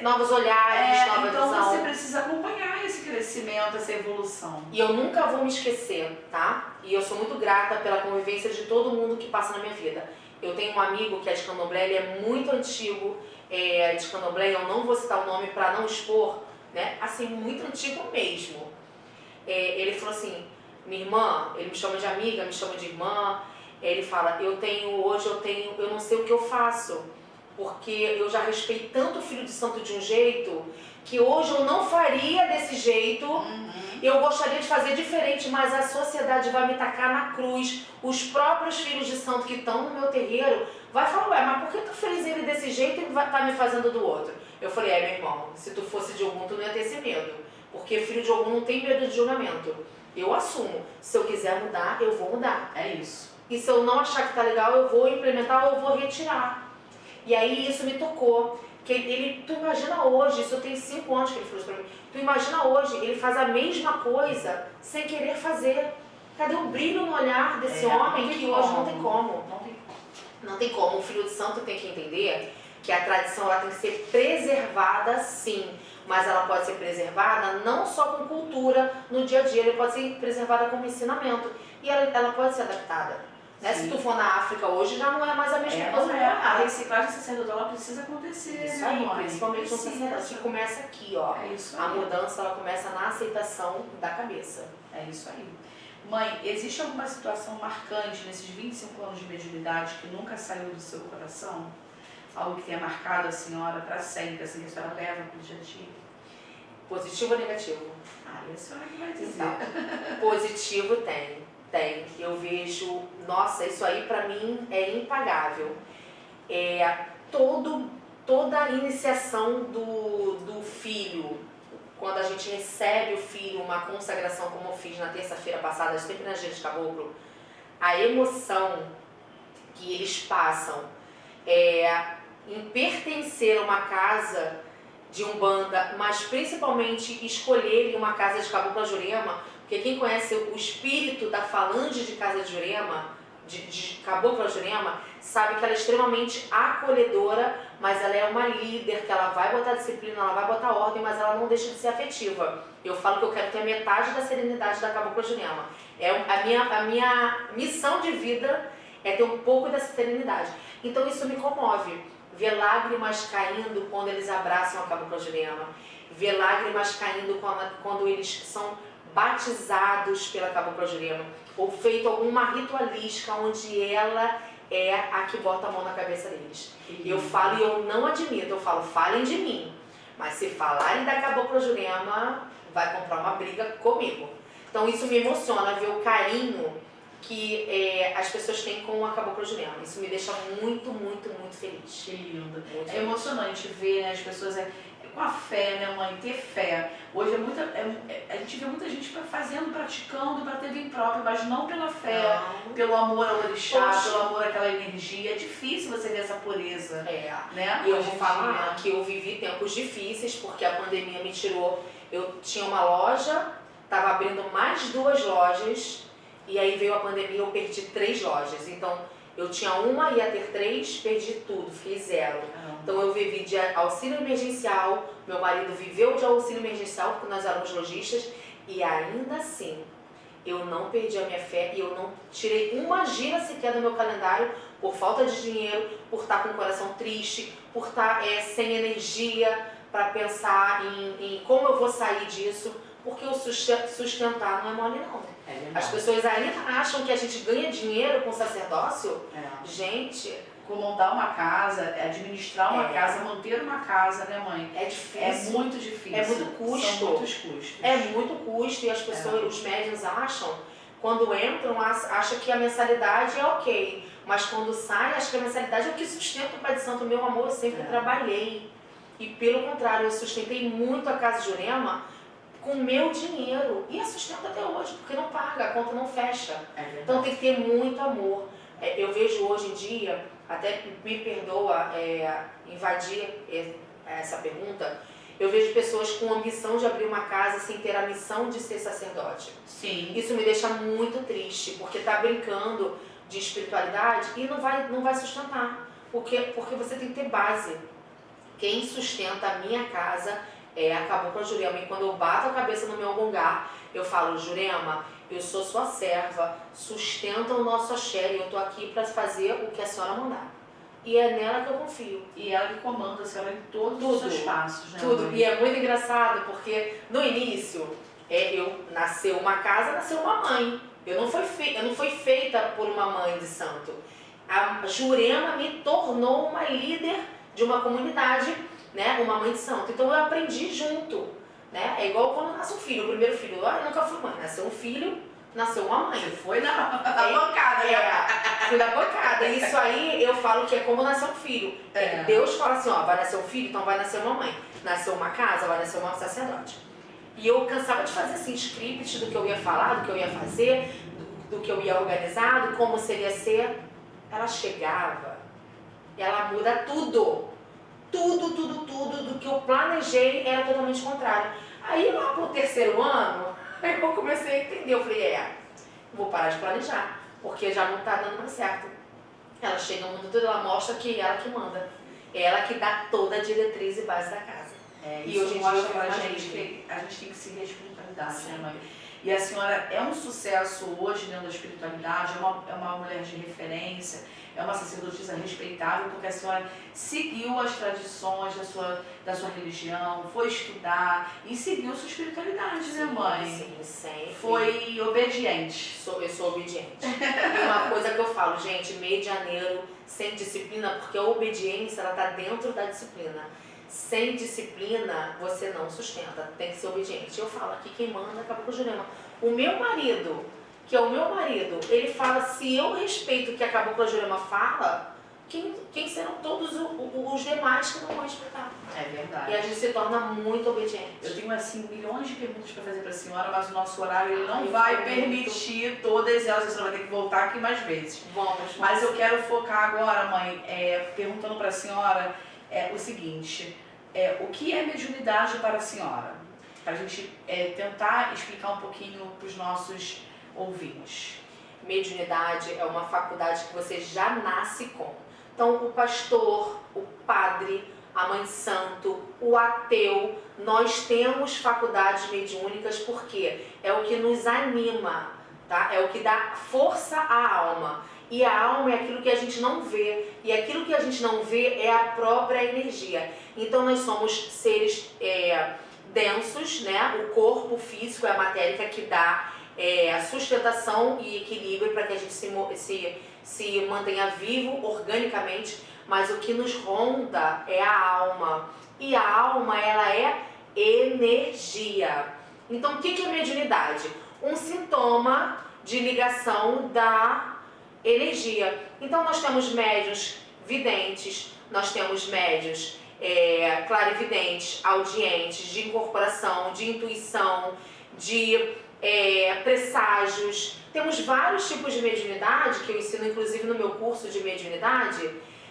Novos olhares, nova então visão. você precisa acompanhar esse crescimento, essa evolução. E eu nunca vou me esquecer, tá? E eu sou muito grata pela convivência de todo mundo que passa na minha vida. Eu tenho um amigo que é de Candomblé, ele é muito antigo, de Candomblé, eu não vou citar o nome para não expor, né? Assim, muito antigo mesmo. Ele falou assim, minha irmã, ele me chama de amiga, me chama de irmã, ele fala, eu não sei o que eu faço, porque eu já respeitei tanto o filho de santo de um jeito, que hoje eu não faria desse jeito, eu gostaria de fazer diferente, mas a sociedade vai me tacar na cruz, os próprios filhos de santo que estão no meu terreiro, vai falar, ué, mas por que tu fez ele desse jeito e tá me fazendo do outro? Eu falei, meu irmão, se tu fosse de Ogum, tu não ia ter esse medo, porque filho de Ogum não tem medo de julgamento. Eu assumo, se eu quiser mudar, eu vou mudar. É isso. E se eu não achar que tá legal, eu vou implementar ou eu vou retirar. E aí isso me tocou. Tu imagina hoje, isso eu tenho 5 anos que ele falou isso pra mim, tu imagina hoje, ele faz a mesma coisa sem querer fazer. Cadê o brilho no olhar desse homem que hoje não tem como? Não tem como. O filho de santo tem que entender que a tradição ela tem que ser preservada sim, mas ela pode ser preservada não só com cultura no dia a dia, ela pode ser preservada como ensinamento e ela pode ser adaptada. Né? Se tu for na África hoje, já não é mais a mesma coisa. A reciclagem sacerdotal precisa acontecer. Isso aí, principalmente no sacerdote, que começa aqui, ó. É isso aí. A mudança ela começa na aceitação da cabeça. É isso aí. Mãe, existe alguma situação marcante nesses 25 anos de mediunidade que nunca saiu do seu coração? Algo que tenha marcado a senhora para sempre, assim, que a senhora leva para o dia a dia? Positivo ou negativo? E a senhora que vai dizer. Então, positivo tem. Eu vejo, nossa, isso aí pra mim é impagável. Toda a iniciação do filho, quando a gente recebe o filho, uma consagração como eu fiz na terça-feira passada, sempre na Dia de Caboclo, a emoção que eles passam em pertencer a uma casa de Umbanda, mas principalmente escolherem uma casa de Cabocla Jurema, porque quem conhece o espírito da falange de Casa de Jurema, de Cabocla Jurema, sabe que ela é extremamente acolhedora, mas ela é uma líder, que ela vai botar disciplina, ela vai botar ordem, mas ela não deixa de ser afetiva. Eu falo que eu quero ter metade da serenidade da Cabocla Jurema. A minha missão de vida é ter um pouco dessa serenidade. Então isso me comove. Ver lágrimas caindo quando eles abraçam a Cabocla Jurema. Ver lágrimas caindo quando eles são batizados pela Cabocla Jurema, ou feito alguma ritualística onde ela é a que bota a mão na cabeça deles. Eu falo e eu não admito, eu falo, falem de mim, mas se falarem da Cabocla Jurema, vai comprar uma briga comigo. Então isso me emociona, ver o carinho que as pessoas têm com a Cabocla Jurema. Isso me deixa muito, muito, muito feliz. Que lindo. É emocionante ver, né, as pessoas... com a fé, né, mãe? Ter fé. Hoje a gente vê muita gente fazendo, praticando para ter bem próprio, mas não pela fé, pelo amor ao orixá, pelo amor àquela energia. É difícil você ver essa pureza. Né? E eu vou falar que eu vivi tempos difíceis, porque a pandemia me tirou. Eu tinha uma loja, estava abrindo mais 2 lojas, e aí veio a pandemia e eu perdi 3 lojas. Então, eu tinha uma, ia ter 3, perdi tudo, fiquei 0. Então eu vivi de auxílio emergencial, meu marido viveu de auxílio emergencial, porque nós éramos lojistas, e ainda assim, eu não perdi a minha fé e eu não tirei uma gira sequer do meu calendário por falta de dinheiro, por estar com o coração triste, por estar sem energia para pensar em como eu vou sair disso, porque o sustentar não é mole não. As pessoas ainda acham que a gente ganha dinheiro com sacerdócio. Gente, montar uma casa, administrar uma casa, manter uma casa, né, mãe? É difícil. É muito difícil. É muito custo. São muitos custos. É muito custo e as pessoas, os médiuns acham, quando entram, acham que a mensalidade é ok. Mas quando sai, acham que a mensalidade é o que sustenta o Pai de Santo. Meu amor, eu sempre trabalhei. E pelo contrário, eu sustentei muito a Casa de Jurema com meu dinheiro. E a sustento até hoje, porque não paga, a conta não fecha. Então tem que ter muito amor. Eu vejo hoje em dia, até me perdoa invadir essa pergunta, eu vejo pessoas com ambição de abrir uma casa sem ter a missão de ser sacerdote. Sim. Isso me deixa muito triste, porque tá brincando de espiritualidade e não vai sustentar. Porque você tem que ter base. Quem sustenta a minha casa é a cabocla Jurema. E quando eu bato a cabeça no meu lugar, eu falo, Jurema, eu sou sua serva, sustenta o nosso axé e eu tô aqui para fazer o que a senhora mandar. E é nela que eu confio. E ela que comanda a senhora em todos os seus passos, né? Tudo. Mãe? E é muito engraçado porque no início, nasceu uma casa, nasceu uma mãe. Eu não fui feita por uma mãe de santo. A Jurema me tornou uma líder de uma comunidade, né? Uma mãe de santo. Então eu aprendi junto. Né? É igual quando nasce um filho, o primeiro filho. Eu nunca fui mãe. Nasceu um filho, nasceu uma mãe. Você foi na bancada, fui da bancada. Isso aí eu falo que é como nascer um filho. Deus fala assim, ó, vai nascer um filho, então vai nascer uma mãe. Nasceu uma casa, vai nascer uma sacerdote. E eu cansava de fazer assim, script do que eu ia falar, do que eu ia fazer, do que eu ia organizar, do como seria ser. Ela chegava, ela muda tudo. Tudo do que eu planejei era totalmente contrário. Aí lá pro 3º ano, eu comecei a entender. Eu falei, vou parar de planejar, porque já não tá dando mais certo. Ela chega no mundo todo, ela mostra que é ela que manda. É ela que dá toda a diretriz e base da casa. E hoje mostra pra gente que a gente tem que seguir a espiritualidade, né, mãe? E a senhora é um sucesso hoje dentro da espiritualidade, é uma mulher de referência, é uma sacerdotisa respeitável, porque a senhora seguiu as tradições da sua religião, foi estudar e seguiu sua espiritualidade, né, mãe? Sim, sempre. Foi obediente. Eu sou obediente. E uma coisa que eu falo, gente, meio de janeiro, sem disciplina, porque a obediência, ela tá dentro da disciplina. Sem disciplina, você não sustenta, tem que ser obediente. Eu falo aqui, quem manda é a cabocla Jurema. O meu marido, que é o meu marido, ele fala, se eu respeito o que a cabocla Jurema fala, quem serão todos os demais que não vão respeitar? É verdade. E a gente se torna muito obediente. Eu tenho, assim, milhões de perguntas para fazer para a senhora, mas o nosso horário ele não vai permitir todas elas. A senhora vai ter que voltar aqui mais vezes. Vamos. Mas eu quero focar agora, mãe, perguntando para a senhora o seguinte, o que é mediunidade para a senhora? Para a gente tentar explicar um pouquinho para os nossos ouvintes. Mediunidade é uma faculdade que você já nasce com. Então, o pastor, o padre, a mãe de santo, o ateu, nós temos faculdades mediúnicas porque é o que nos anima, tá? É o que dá força à alma. E a alma é aquilo que a gente não vê. E aquilo que a gente não vê é a própria energia. Então, nós somos seres densos, né? O corpo físico é a matéria que dá a sustentação e equilíbrio para que a gente se mantenha vivo organicamente, mas o que nos ronda é a alma. E a alma, ela é energia. Então, o que é mediunidade? Um sintoma de ligação da energia. Então, nós temos médiuns videntes, nós temos médiuns clarividentes, audientes, de incorporação, de intuição, de presságios. Temos vários tipos de mediunidade, que eu ensino inclusive no meu curso de mediunidade,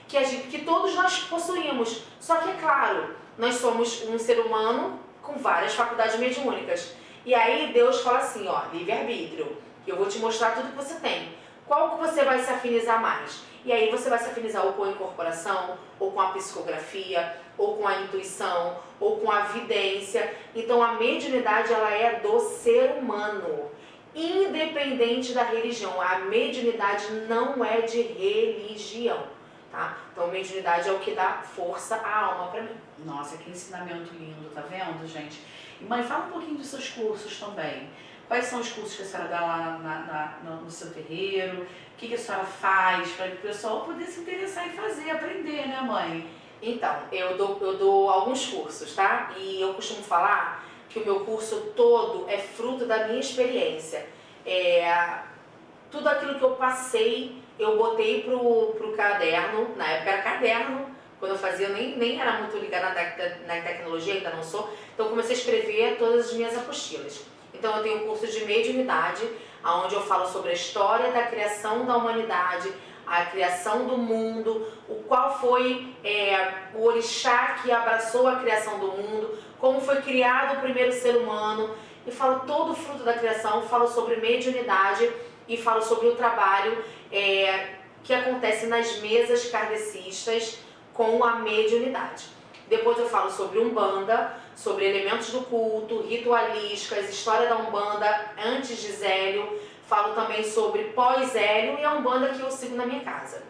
que todos nós possuímos. Só que é claro, nós somos um ser humano com várias faculdades mediúnicas. E aí Deus fala assim, ó, livre-arbítrio, eu vou te mostrar tudo que você tem. Qual que você vai se afinizar mais? E aí você vai se afinizar ou com a incorporação, ou com a psicografia, ou com a intuição, ou com a vidência. Então a mediunidade, ela é do ser humano, independente da religião. A mediunidade não é de religião, tá? Então mediunidade é o que dá força à alma para mim. Nossa, que ensinamento lindo, tá vendo, gente? E mãe, fala um pouquinho dos seus cursos também. Quais são os cursos que a senhora dá lá no seu terreiro? O que a senhora faz para o pessoal poder se interessar em fazer, aprender, né, mãe? Então, eu dou alguns cursos, tá? E eu costumo falar que o meu curso todo é fruto da minha experiência. Tudo aquilo que eu passei, eu botei pro caderno. Na época era caderno, quando eu fazia, eu nem era muito ligada na tecnologia, ainda não sou. Então eu comecei a escrever todas as minhas apostilas. Então eu tenho um curso de mediunidade, onde eu falo sobre a história da criação da humanidade, a criação do mundo, qual foi o orixá que abraçou a criação do mundo, como foi criado o primeiro ser humano, e falo todo o fruto da criação, falo sobre mediunidade e falo sobre o trabalho que acontece nas mesas kardecistas com a mediunidade. Depois eu falo sobre Umbanda, sobre elementos do culto, ritualísticas, história da Umbanda antes de Zélio. Falo também sobre pós-Zélio e a Umbanda que eu sigo na minha casa.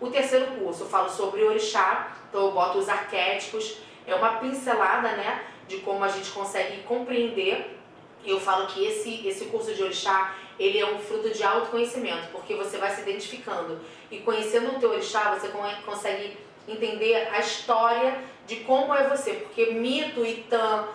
O terceiro curso eu falo sobre orixá, então eu boto os arquétipos, é uma pincelada, né, de como a gente consegue compreender. Eu falo que esse curso de orixá, ele é um fruto de autoconhecimento, porque você vai se identificando e conhecendo o teu orixá, você consegue entender a história de como é você, porque mito, Itã,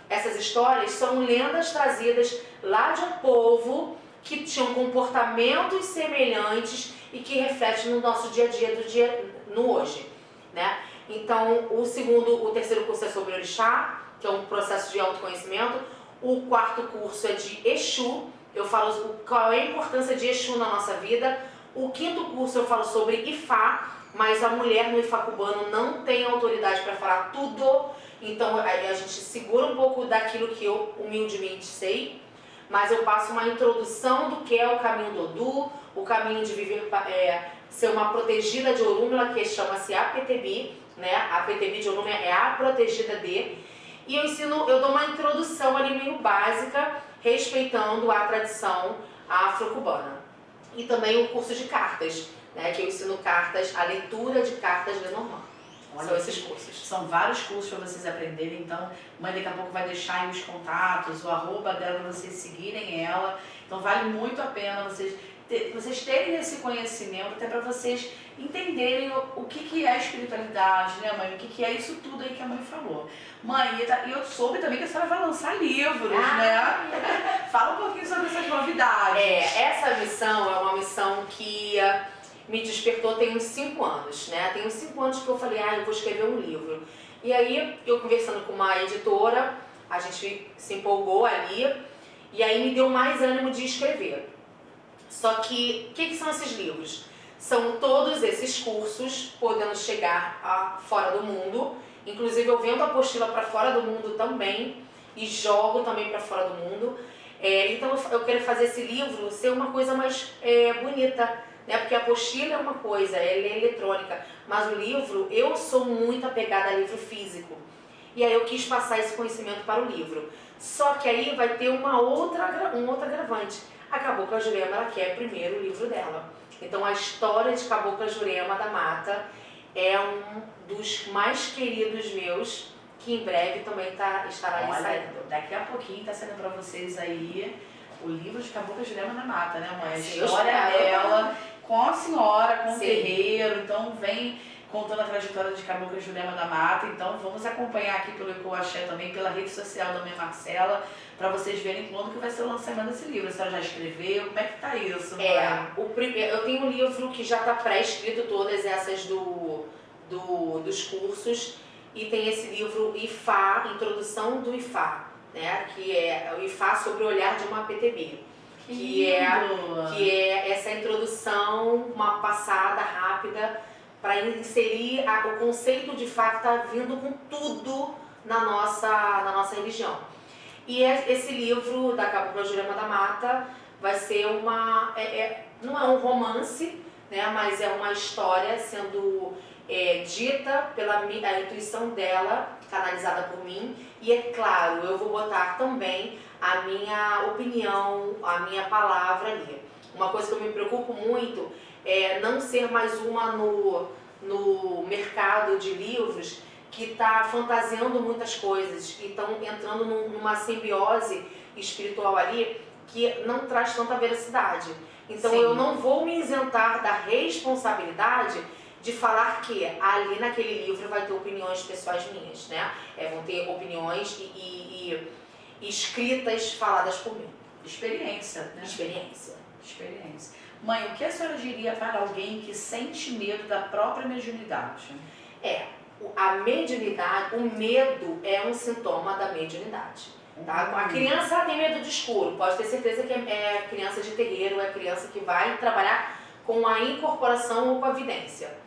essas histórias são lendas trazidas lá de um povo que tinham comportamentos semelhantes e que refletem no nosso dia a dia, no hoje, né? Então, o terceiro curso é sobre orixá, que é um processo de autoconhecimento. O quarto curso é de Exu, eu falo qual é a importância de Exu na nossa vida. O quinto curso eu falo sobre Ifá, mas a mulher no Ifá cubano não tem autoridade para falar tudo, então a gente segura um pouco daquilo que eu humildemente sei, mas eu passo uma introdução do que é o caminho do Odu, o caminho de viver, ser uma protegida de Orúmila, que chama-se Apetemi, né? A Apetemi de Orúmila é a protegida de, e eu dou uma introdução ali meio básica, respeitando a tradição afro-cubana. E também o curso de cartas, né, que eu ensino cartas, a leitura de cartas Lenormand. São esses cursos. São vários cursos para vocês aprenderem, então mãe daqui a pouco vai deixar aí os contatos, o arroba dela para vocês seguirem ela. Então vale muito a pena vocês terem esse conhecimento, até para vocês entenderem o que é a espiritualidade, né, mãe? O que é isso tudo aí que a mãe falou. Mãe, e eu soube também que a senhora vai lançar livros, né? Fala um pouquinho sobre essas novidades. Essa missão é uma missão que me despertou tem uns 5 anos, né? Tem uns 5 anos que eu falei, eu vou escrever um livro. E aí, eu conversando com uma editora, a gente se empolgou ali, e aí me deu mais ânimo de escrever. Só que, o que são esses livros? São todos esses cursos, podendo chegar fora do mundo. Inclusive, eu vendo a apostila para fora do mundo também, e jogo também para fora do mundo. Então, eu quero fazer esse livro ser uma coisa mais bonita, né? Porque a apostila é uma coisa, ela é eletrônica, mas o livro, eu sou muito apegada a livro físico. E aí eu quis passar esse conhecimento para o livro. Só que aí vai ter um outro agravante. A Cabocla Jurema, ela quer primeiro o livro dela. Então a história de Cabocla Jurema da Mata é um dos mais queridos meus, que em breve também estará aí saindo. Daqui a pouquinho está saindo para vocês aí o livro de Cabocla Jurema da Mata, né, mãe? A Sim, história dela com a senhora, com o Sim. terreiro, então vem contando a trajetória de Cabocla Jurema da Mata. Então vamos acompanhar aqui pelo Ecoaxé também, pela rede social da minha Marcela, para vocês verem quando que vai ser o lançamento desse livro. A senhora já escreveu? Como é que tá isso? Eu tenho um livro que já está pré-escrito, todas essas dos cursos, e tem esse livro Ifá, Introdução do Ifá, né? Que é o Ifá sobre o olhar de uma PTB. Que é essa introdução, uma passada rápida para inserir o conceito de Ifá que está vindo com tudo na nossa religião. E esse livro da Cabocla Jurema da Mata vai ser não é um romance, né, mas é uma história sendo dita pela a intuição dela, canalizada por mim. E é claro, eu vou botar também a minha opinião, a minha palavra ali. Uma coisa que eu me preocupo muito é não ser mais uma no mercado de livros que está fantasiando muitas coisas e estão entrando numa simbiose espiritual ali que não traz tanta veracidade. Então Sim. Eu não vou me isentar da responsabilidade de falar que ali naquele livro vai ter opiniões pessoais minhas, né? Vão ter opiniões e escritas faladas por mim. Experiência, né? Experiência. Mãe, o que a senhora diria para alguém que sente medo da própria mediunidade? A mediunidade, o medo é um sintoma da mediunidade. Tá? A criança tem medo de escuro, pode ter certeza que é criança de terreiro, é criança que vai trabalhar com a incorporação ou com a vidência.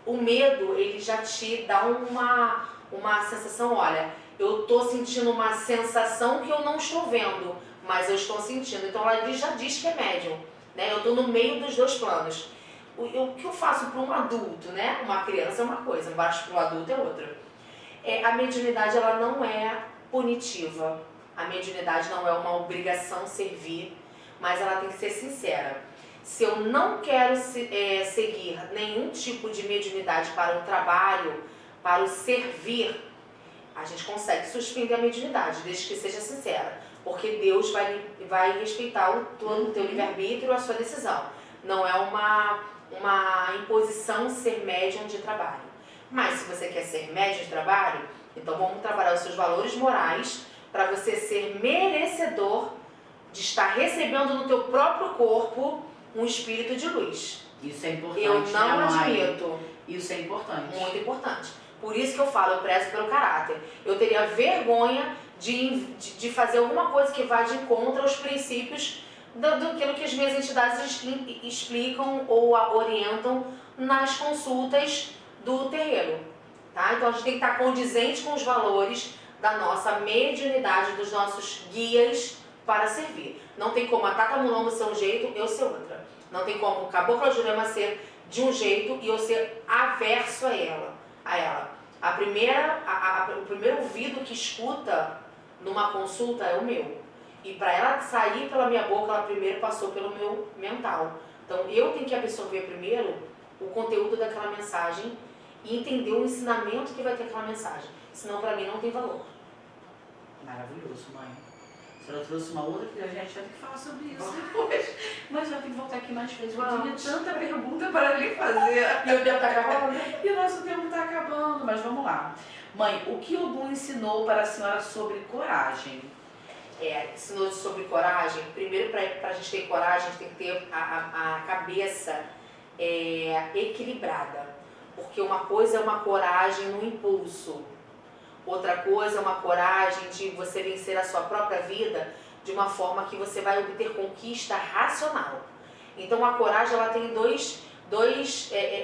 O medo, ele já te dá uma sensação, olha, eu estou sentindo uma sensação que eu não estou vendo, mas eu estou sentindo. Então ela já diz que é médium, né? Eu estou no meio dos dois planos. O que eu faço para um adulto, né? Uma criança é uma coisa, mas para um adulto é outra. A mediunidade, ela não é punitiva. A mediunidade não é uma obrigação servir, mas ela tem que ser sincera. Se eu não quero seguir nenhum tipo de mediunidade para o trabalho, para o servir, a gente consegue suspender a mediunidade, desde que seja sincera. Porque Deus vai respeitar o teu livre-arbítrio, a sua decisão. Não é uma imposição ser médium de trabalho. Mas se você quer ser médium de trabalho, então vamos trabalhar os seus valores morais para você ser merecedor de estar recebendo no teu próprio corpo um espírito de luz. Isso é importante. Eu não admito. Isso é importante. Muito importante. Por isso que eu falo, eu prezo pelo caráter. Eu teria vergonha de fazer alguma coisa que vá de encontro aos princípios daquilo que as minhas entidades explicam ou orientam nas consultas do terreiro. Tá? Então a gente tem que estar condizente com os valores da nossa mediunidade, dos nossos guias para servir. Não tem como a Tata Mulamba ser um jeito, eu ser outra. Não tem como o Caboclo Jurema ser de um jeito e eu ser averso a ela. O primeiro ouvido que escuta numa consulta é o meu. E para ela sair pela minha boca, ela primeiro passou pelo meu mental. Então eu tenho que absorver primeiro o conteúdo daquela mensagem e entender o ensinamento que vai ter aquela mensagem. Senão para mim não tem valor. Maravilhoso, mãe. A senhora trouxe uma outra que a gente vai ter que falar sobre isso depois. Mas vai ter que voltar aqui mais vezes. Eu tinha tanta pergunta para lhe fazer. E o tempo está acabando. E o nosso tempo está acabando, mas vamos lá. Mãe, o que Ogum ensinou para a senhora sobre coragem? Ensinou sobre coragem. Primeiro, para a gente ter coragem, a gente tem que ter a cabeça equilibrada. Porque uma coisa é uma coragem no impulso. Outra coisa é uma coragem de você vencer a sua própria vida de uma forma que você vai obter conquista racional. Então a coragem, ela tem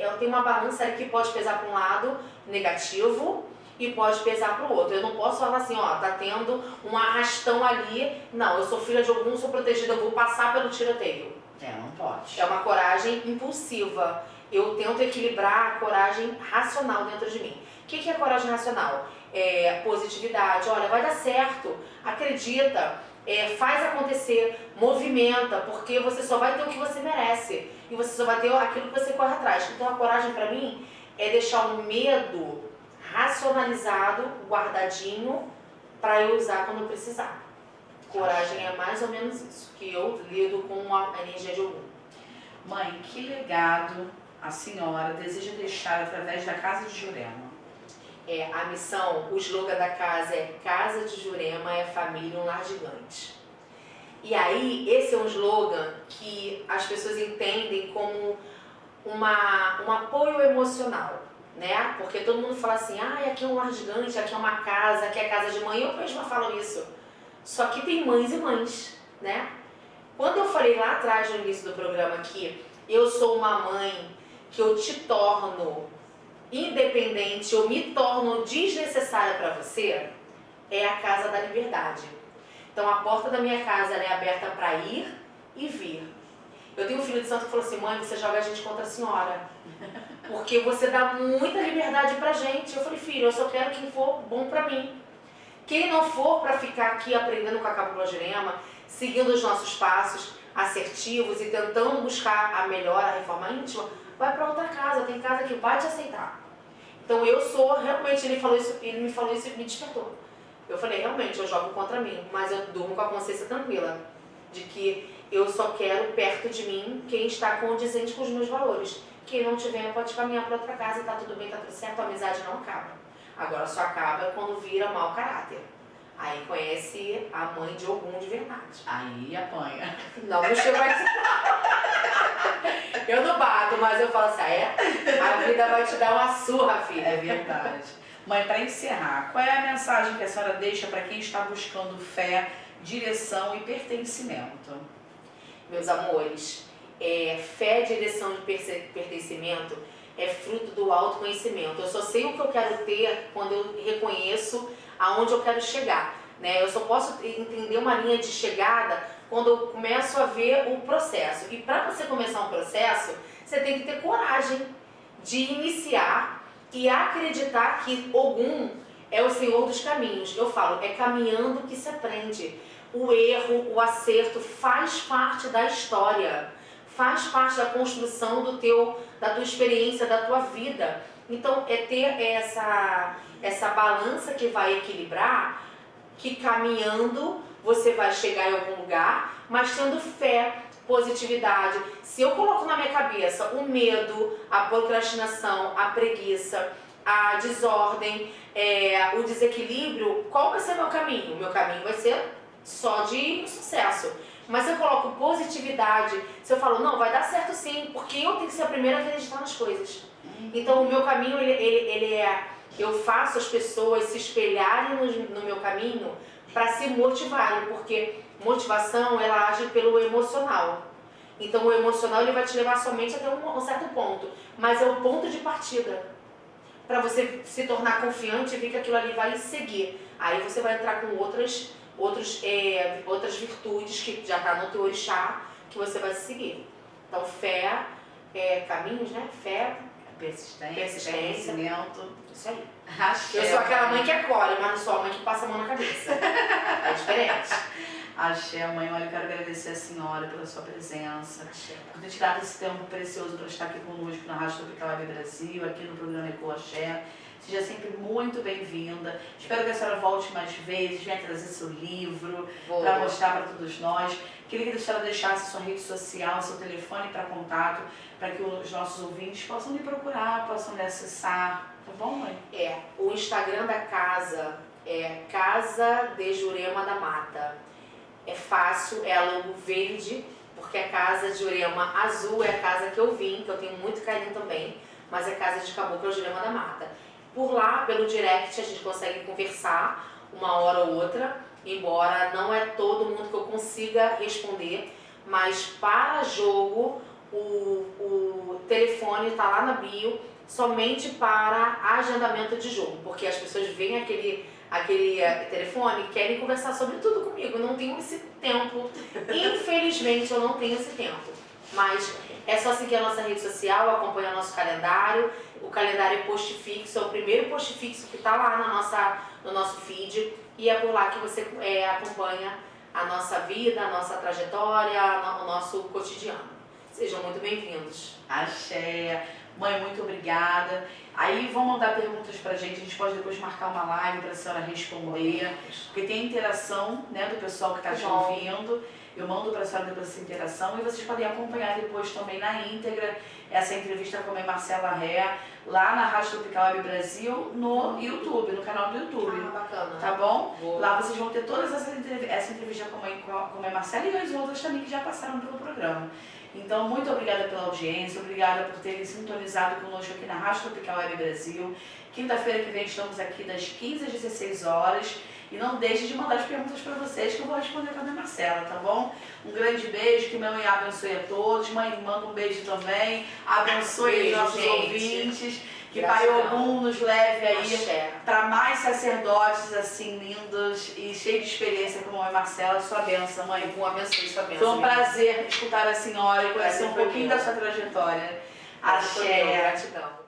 ela tem uma balança que pode pesar para um lado negativo e pode pesar para o outro. Eu não posso falar assim, ó, tá tendo um arrastão ali. Não, eu sou filha de algum, sou protegida, eu vou passar pelo tiroteio. Não pode. É uma coragem impulsiva. Eu tento equilibrar a coragem racional dentro de mim. O que é coragem racional? Positividade, olha, vai dar certo, acredita, faz acontecer, movimenta, porque você só vai ter o que você merece e você só vai ter aquilo que você corre atrás. Então a coragem para mim é deixar o medo racionalizado, guardadinho, para eu usar quando eu precisar. Coragem é mais ou menos isso, que eu lido com a energia de Ogum. Mãe, que legado a senhora deseja deixar através da Casa de Jurema? A missão, o slogan da casa é Casa de Jurema é família, um lar gigante. E aí, esse é um slogan que as pessoas entendem como um apoio emocional, né? Porque todo mundo fala assim, aqui é um lar gigante, aqui é uma casa, aqui é casa de mãe. Eu mesma falo isso. Só que tem mães e mães, né? Quando eu falei lá atrás, no início do programa, que eu sou uma mãe, que eu te torno independente, eu me torno desnecessária para você, é a Casa da Liberdade. Então a porta da minha casa é aberta para ir e vir. Eu tenho um filho de santo que falou assim, mãe, você joga a gente contra a senhora, porque você dá muita liberdade pra gente. Eu falei, filho, eu só quero quem for bom pra mim. Quem não for para ficar aqui aprendendo com a Caboclo Jurema, seguindo os nossos passos assertivos e tentando buscar a melhora, a reforma íntima, vai para outra casa, tem casa que vai te aceitar. Então eu sou, realmente, ele me falou isso e me despertou. Eu falei, realmente, eu jogo contra mim, mas eu durmo com a consciência tranquila, de que eu só quero perto de mim quem está condizente com os meus valores. Quem não tiver pode caminhar para outra casa e tá tudo bem, tá tudo certo, a amizade não acaba. Agora só acaba quando vira mau caráter. Aí conhece a mãe de Ogum de verdade. Aí apanha. Não chego aqui. Eu não bato, mas eu falo assim, a vida vai te dar uma surra, filha. É verdade. Mãe, para encerrar, qual é a mensagem que a senhora deixa para quem está buscando fé, direção e pertencimento? Meus amores, fé, direção e pertencimento é fruto do autoconhecimento. Eu só sei o que eu quero ter quando eu reconheço aonde eu quero chegar, né? Eu só posso entender uma linha de chegada quando eu começo a ver o processo. E para você começar um processo, você tem que ter coragem de iniciar e acreditar que Ogum é o Senhor dos caminhos. Eu falo, é caminhando que se aprende. O erro, o acerto faz parte da história, faz parte da construção da tua experiência, da tua vida. Então, é ter essa balança que vai equilibrar, que caminhando você vai chegar em algum lugar, mas tendo fé, positividade. Se eu coloco na minha cabeça o medo, a procrastinação, a preguiça, a desordem, o desequilíbrio, qual vai ser o meu caminho? O meu caminho vai ser só de sucesso. Mas se eu coloco positividade, se eu falo, não, vai dar certo sim, porque eu tenho que ser a primeira a acreditar nas coisas. Então o meu caminho, eu faço as pessoas se espelharem no meu caminho para se motivarem, porque motivação, ela age pelo emocional. Então o emocional, ele vai te levar somente até um certo ponto, mas é o ponto de partida para você se tornar confiante e ver que aquilo ali vai seguir. Aí você vai entrar com outras virtudes que já está no teu orixá, que você vai seguir. Então fé, caminhos, né? Fé, persistência, conhecimento. Isso aí. Axé, eu sou aquela mãe que acolhe, mas não sou a mãe que passa a mão na cabeça. É diferente. Axé, mãe, olha, eu quero agradecer a senhora pela sua presença, Axé. por ter tirado esse tempo precioso para estar aqui conosco na Rádio Tropical Web Brasil, aqui no programa Eco Axé. Seja sempre muito bem-vinda. Espero que a senhora volte mais vezes, venha trazer seu livro para mostrar para todos nós. Queria que a senhora deixasse sua rede social, seu telefone para contato, para que os nossos ouvintes possam lhe procurar, possam lhe acessar. Tá bom, mãe? O Instagram da casa é Casa de Jurema da Mata. É fácil, é a logo verde, porque a Casa de Jurema azul é a casa que eu vim, que eu tenho muito carinho também, mas é Casa de Caboclo Jurema da Mata. Por lá, pelo direct, a gente consegue conversar uma hora ou outra, embora não é todo mundo que eu consiga responder, mas para jogo, o telefone está lá na bio, somente para agendamento de jogo, porque as pessoas veem aquele telefone e querem conversar sobre tudo comigo. Eu não tenho esse tempo, infelizmente eu não tenho esse tempo, mas é só seguir a nossa rede social, acompanhar o nosso calendário. O calendário é post fixo, é o primeiro post fixo que está lá no nosso feed, e é por lá que você acompanha a nossa vida, a nossa trajetória, o nosso cotidiano. Sejam muito bem-vindos. Axé. Mãe, muito obrigada. Aí vão mandar perguntas pra gente, a gente pode depois marcar uma live para a senhora responder, porque tem interação, né, do pessoal que está te ouvindo. Eu mando para a senhora depois essa interação e vocês podem acompanhar depois também na íntegra essa entrevista com a mãe Marcela Ré, lá na Rádio Tropical Web Brasil, no YouTube, no canal do YouTube. Ah, bacana. Tá bom? Boa. Lá vocês vão ter todas essa entrevista com a mãe Marcela e as outras também que já passaram pelo programa. Então, muito obrigada pela audiência, obrigada por terem sintonizado conosco aqui na Rádio Tropical Web Brasil. Quinta-feira que vem estamos aqui das 15 às 16 horas. E não deixe de mandar as perguntas para vocês que eu vou responder para a minha Marcela, tá bom? Um grande beijo, que minha mãe abençoe a todos. Mãe, manda um beijo também. Abençoe os nossos ouvintes. Que Pai Ogum nos leve aí para mais sacerdotes assim lindos e cheios de experiência como a mãe Marcela. Sua bênção, mãe. Um abençoe sua bênção. Foi um prazer escutar a senhora e conhecer um pouquinho da sua trajetória. Axé. Gratidão.